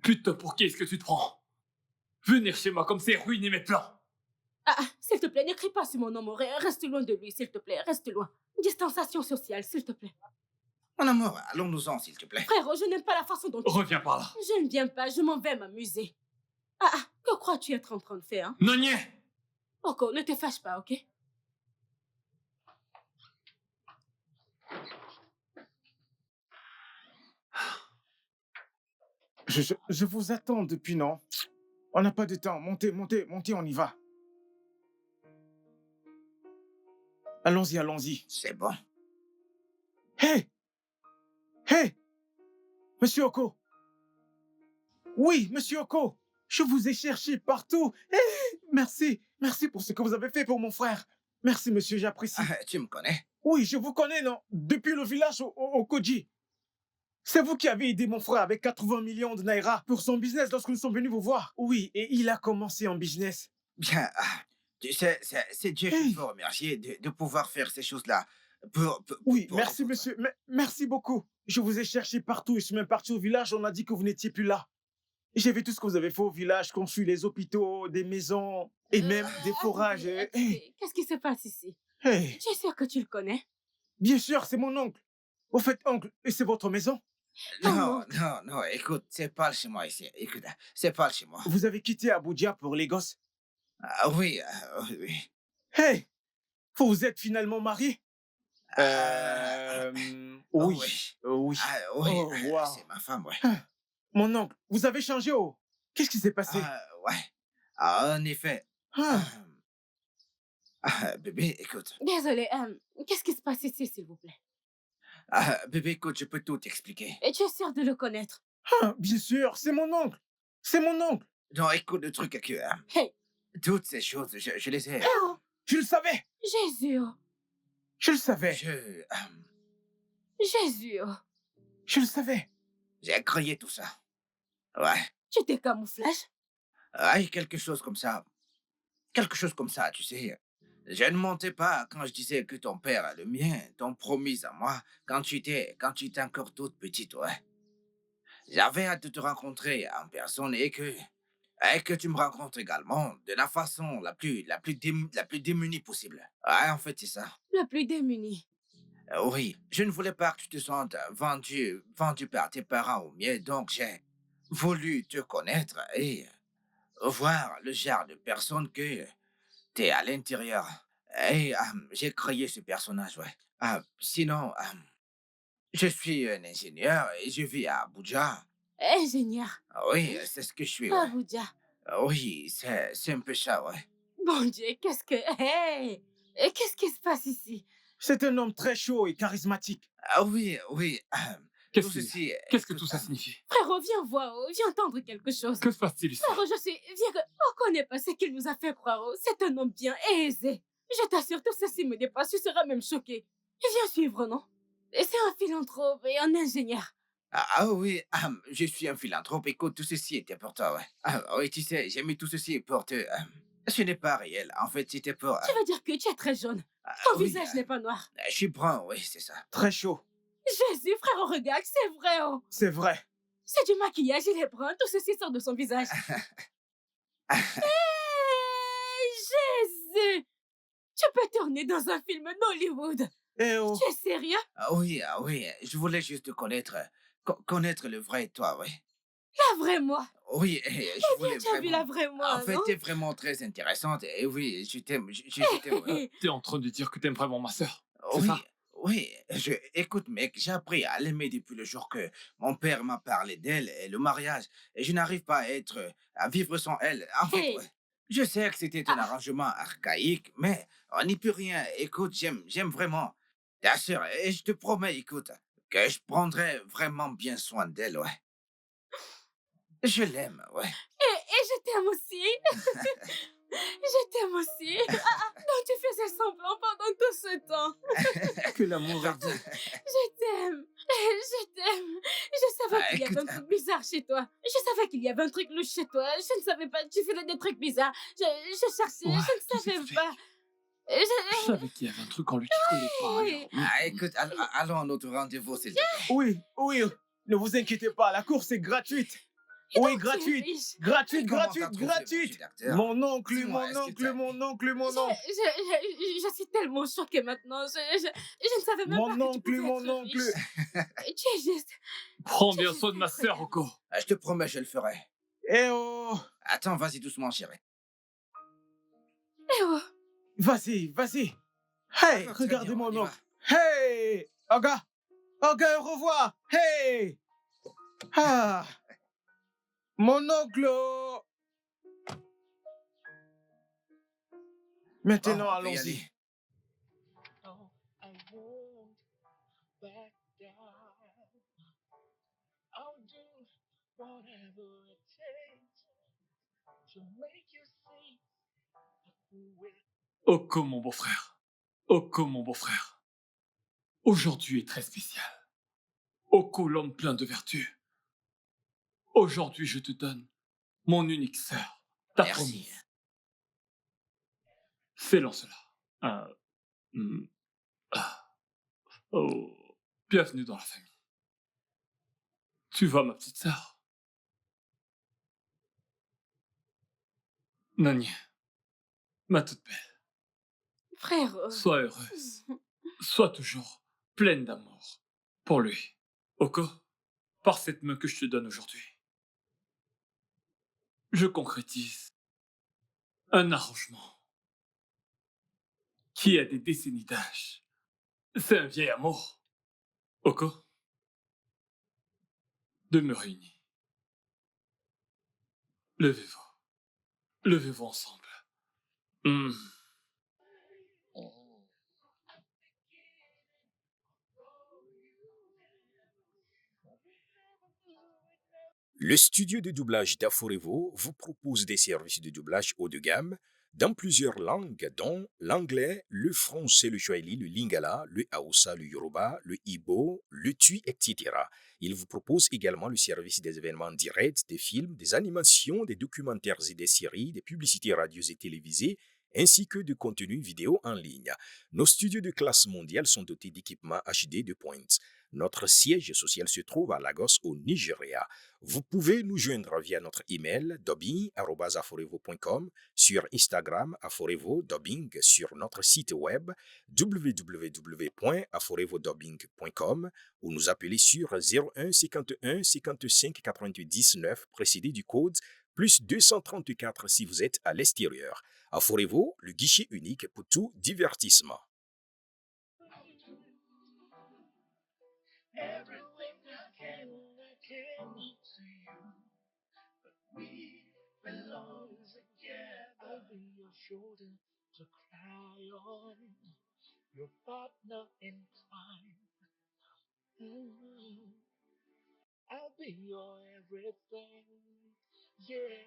Putain, pour qui est-ce que tu te prends? Venir chez moi comme c'est ruiner mes plans. S'il te plaît, n'écris pas sur mon nom. Reste loin de lui, s'il te plaît. Reste loin. Distanciation sociale, s'il te plaît. Mon amour, allons-nous-en, s'il te plaît. Frérot, je n'aime pas la façon dont tu... Reviens par là. Je ne viens pas, je m'en vais m'amuser. Que crois-tu être en train de faire, hein? Non, Oko, ne te fâche pas, ok? Je vous attends depuis, non? On n'a pas de temps. Montez, montez, montez, on y va. Allons-y, allons-y. C'est bon. Hé! Hé! Monsieur Oko! Oui, Monsieur Oko! Je vous ai cherché partout. Hé! Merci, merci pour ce que vous avez fait pour mon frère. Merci, monsieur, j'apprécie. Tu me connais? Oui, je vous connais, non? Depuis le village au Koji. C'est vous qui avez aidé mon frère avec 80 millions de naira pour son business lorsque nous sommes venus vous voir. Oui, et il a commencé en business. Bien, tu sais, c'est Dieu Hey. qu'il faut remercier de pouvoir faire ces choses-là. Oui, pour merci, les autres. monsieur. Merci beaucoup. Je vous ai cherché partout. Je suis même parti au village. On a dit que vous n'étiez plus là. J'ai vu tout ce que vous avez fait au village, construit les hôpitaux, des maisons et même des forages. Attendez, qu'est-ce qui se passe ici? Hey. Tu es sûr que tu le connais? Bien sûr, c'est mon oncle. Au fait, oncle, et c'est votre maison? Non, écoute, c'est pas le chez moi ici. Écoute, c'est pas le chez moi. Vous avez quitté Abuja pour Lagos? Oui, oui. Hey, vous vous êtes finalement marié? Oui. oui. Oui. Oui, Oh, wow. c'est ma femme, ouais. Mon oncle, vous avez changé, oh. Qu'est-ce qui s'est passé? Ouais. En effet. Ah. Bébé, écoute. Désolée, qu'est-ce qui se passe ici, s'il vous plaît? Bébé, écoute, je peux tout t'expliquer. Et tu es sûr de le connaître? Bien sûr, c'est mon oncle. C'est mon oncle. Non, écoute, le truc est que... Hey. toutes ces choses, je les ai... Oh, Je le savais. Jésus, oh. Je le savais. Jésus, oh. Je le savais. J'ai créé tout ça. Ouais. Tu t'es camouflage? Ouais, quelque chose comme ça. Quelque chose comme ça, tu sais. Je ne mentais pas quand je disais que ton père, le mien, t'ont promis à moi quand tu étais encore toute petite, ouais. J'avais hâte de te rencontrer en personne et que tu me rencontres également de la façon la plus démunie possible. Ouais, en fait, c'est ça. Le plus démuni. Oui, je ne voulais pas que tu te sentes vendu par tes parents au mien, donc j'ai voulu te connaître et voir le genre de personne que t'es à l'intérieur. Et j'ai créé ce personnage, ouais. Sinon, je suis un ingénieur et je vis à Abuja. Ingénieur. Oui, c'est ce que je suis, ouais. Abuja. Oui, c'est un peu ça, ouais. Bon Dieu, qu'est-ce que... Hey! Et qu'est-ce qui se passe ici? C'est un homme très chaud et charismatique. Oui. Qu'est-ce Tout ceci... qu'est-ce que tout ça signifie? Frérot, viens voir, oh, viens entendre quelque chose. Que se passe-t-il ici? Frérot, viens que... On connaît pas ce qu'il nous a fait croire, oh. C'est un homme bien aisé. Je t'assure, tout ceci me dépasse, tu seras même choqué. Viens suivre, non? Et c'est un philanthrope et un ingénieur. Oui, je suis un philanthrope. Écoute, tout ceci était pour toi, ouais. Oui, tu sais, j'ai mis tout ceci pour te... ce n'est pas réel. En fait, c'était pour... Tu veux dire que tu es très jaune. Ton oui, visage n'est pas noir. je suis brun, oui, c'est ça. Très chaud. Jésus, frérot, regarde, c'est vrai, oh. C'est vrai. C'est du maquillage, il est brun, tout ceci sort de son visage. Hey, Jésus! Tu peux tourner dans un film d'Hollywood. Eh oh. Tu es sérieux? Oui, je voulais juste te connaître. Connaître le vrai toi, oui. La vraie moi. Oui, je voulais Tu as vu la vraie moi, En fait, non? t'es vraiment très intéressante. Et oui, je t'aime. Ouais. T'es en train de dire que t'aimes vraiment ma sœur? C'est Oui, ça? oui. Écoute, mec, j'ai appris à l'aimer depuis le jour que mon père m'a parlé d'elle et le mariage. Et je n'arrive pas à vivre sans elle. En fait, Hey. ouais. Je sais que c'était un arrangement archaïque, mais on n'y peut rien. Écoute, j'aime vraiment ta sœur. Et je te promets, écoute, que je prendrai vraiment bien soin d'elle, ouais. Je l'aime, ouais. Et je t'aime aussi. Je t'aime aussi. Donc tu faisais semblant pendant tout ce temps. Que l'amour est doux. Je t'aime. Je t'aime. Je savais qu'il y avait un truc bizarre chez toi. Je savais qu'il y avait un truc louche chez toi. Je ne savais pas. Tu faisais des trucs bizarres. Je cherchais. Ouais, je tout ne savais s'explique. pas. Je savais qu'il y avait un truc en lui qui collait pas. Oui. Écoute, allons à notre rendez-vous, s'il te plaît. Oui. Ne vous inquiétez pas, la course est gratuite. Oui, Tu es gratuite. riche. Gratuite, Comment gratuite, t'as trouvé gratuite. mon d'acteur? Mon oncle, Dis-moi, mon est-ce que oncle, t'as- mon oncle, mon oncle. Je suis tellement choquée maintenant. Je ne savais même pas Mon que tu oncle, pouvais mon être oncle. riche. Tu es juste... Prends bien soin de ma sœur, Oko. Je te promets, je le ferai. Eh oh. Attends, vas-y doucement, chérie. Eh oh. Vas-y. Hey, Très regardez bien, mon on y oncle. Hey, Oga, au revoir. Hey. Ah. Mon oncle! Maintenant, On peut y allons-y. aller. Oh, I won't back down. I'll do whatever it takes to make you see who will. Oko, mon beau-frère. Oko, mon beau-frère. Aujourd'hui est très spécial. Oko, l'homme plein de vertus. Aujourd'hui, je te donne mon unique sœur, ta Merci. promise. Fais cela. Euh, hmm, ah, oh, bienvenue dans la famille. Tu vois, ma petite sœur. Nani, ma toute belle, Frère, sois heureuse. Sois toujours pleine d'amour pour lui. Oko, par cette main que je te donne aujourd'hui, je concrétise un arrangement qui a des décennies d'âge. C'est un vieil amour. Oko, demeurez unis. Levez-vous. Levez-vous ensemble. Hmm. Le studio de doublage d'Aforevo vous propose des services de doublage haut de gamme dans plusieurs langues, dont l'anglais, le français, le swahili, le lingala, le hausa, le yoruba, le ibo, le tui, etc. Il vous propose également le service des événements directs, des films, des animations, des documentaires et des séries, des publicités radios et télévisées, ainsi que de contenus vidéo en ligne. Nos studios de classe mondiale sont dotés d'équipements HD de pointe. Notre siège social se trouve à Lagos, au Nigeria. Vous pouvez nous joindre via notre email dubbing@aforevo.com, sur Instagram aforevo-dubbing, sur notre site web www.aforevodubbing.com ou nous appeler sur 01 51 55 99 précédé du code plus 234 si vous êtes à l'extérieur. Aforevo, le guichet unique pour tout divertissement. Everything I can to you. But we belong together. I'll be your shoulder to cry on, your partner in crime. I'll be your everything. Yeah,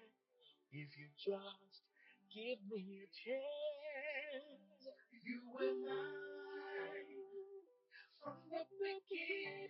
if you just give me a chance. You and I, from the beginning.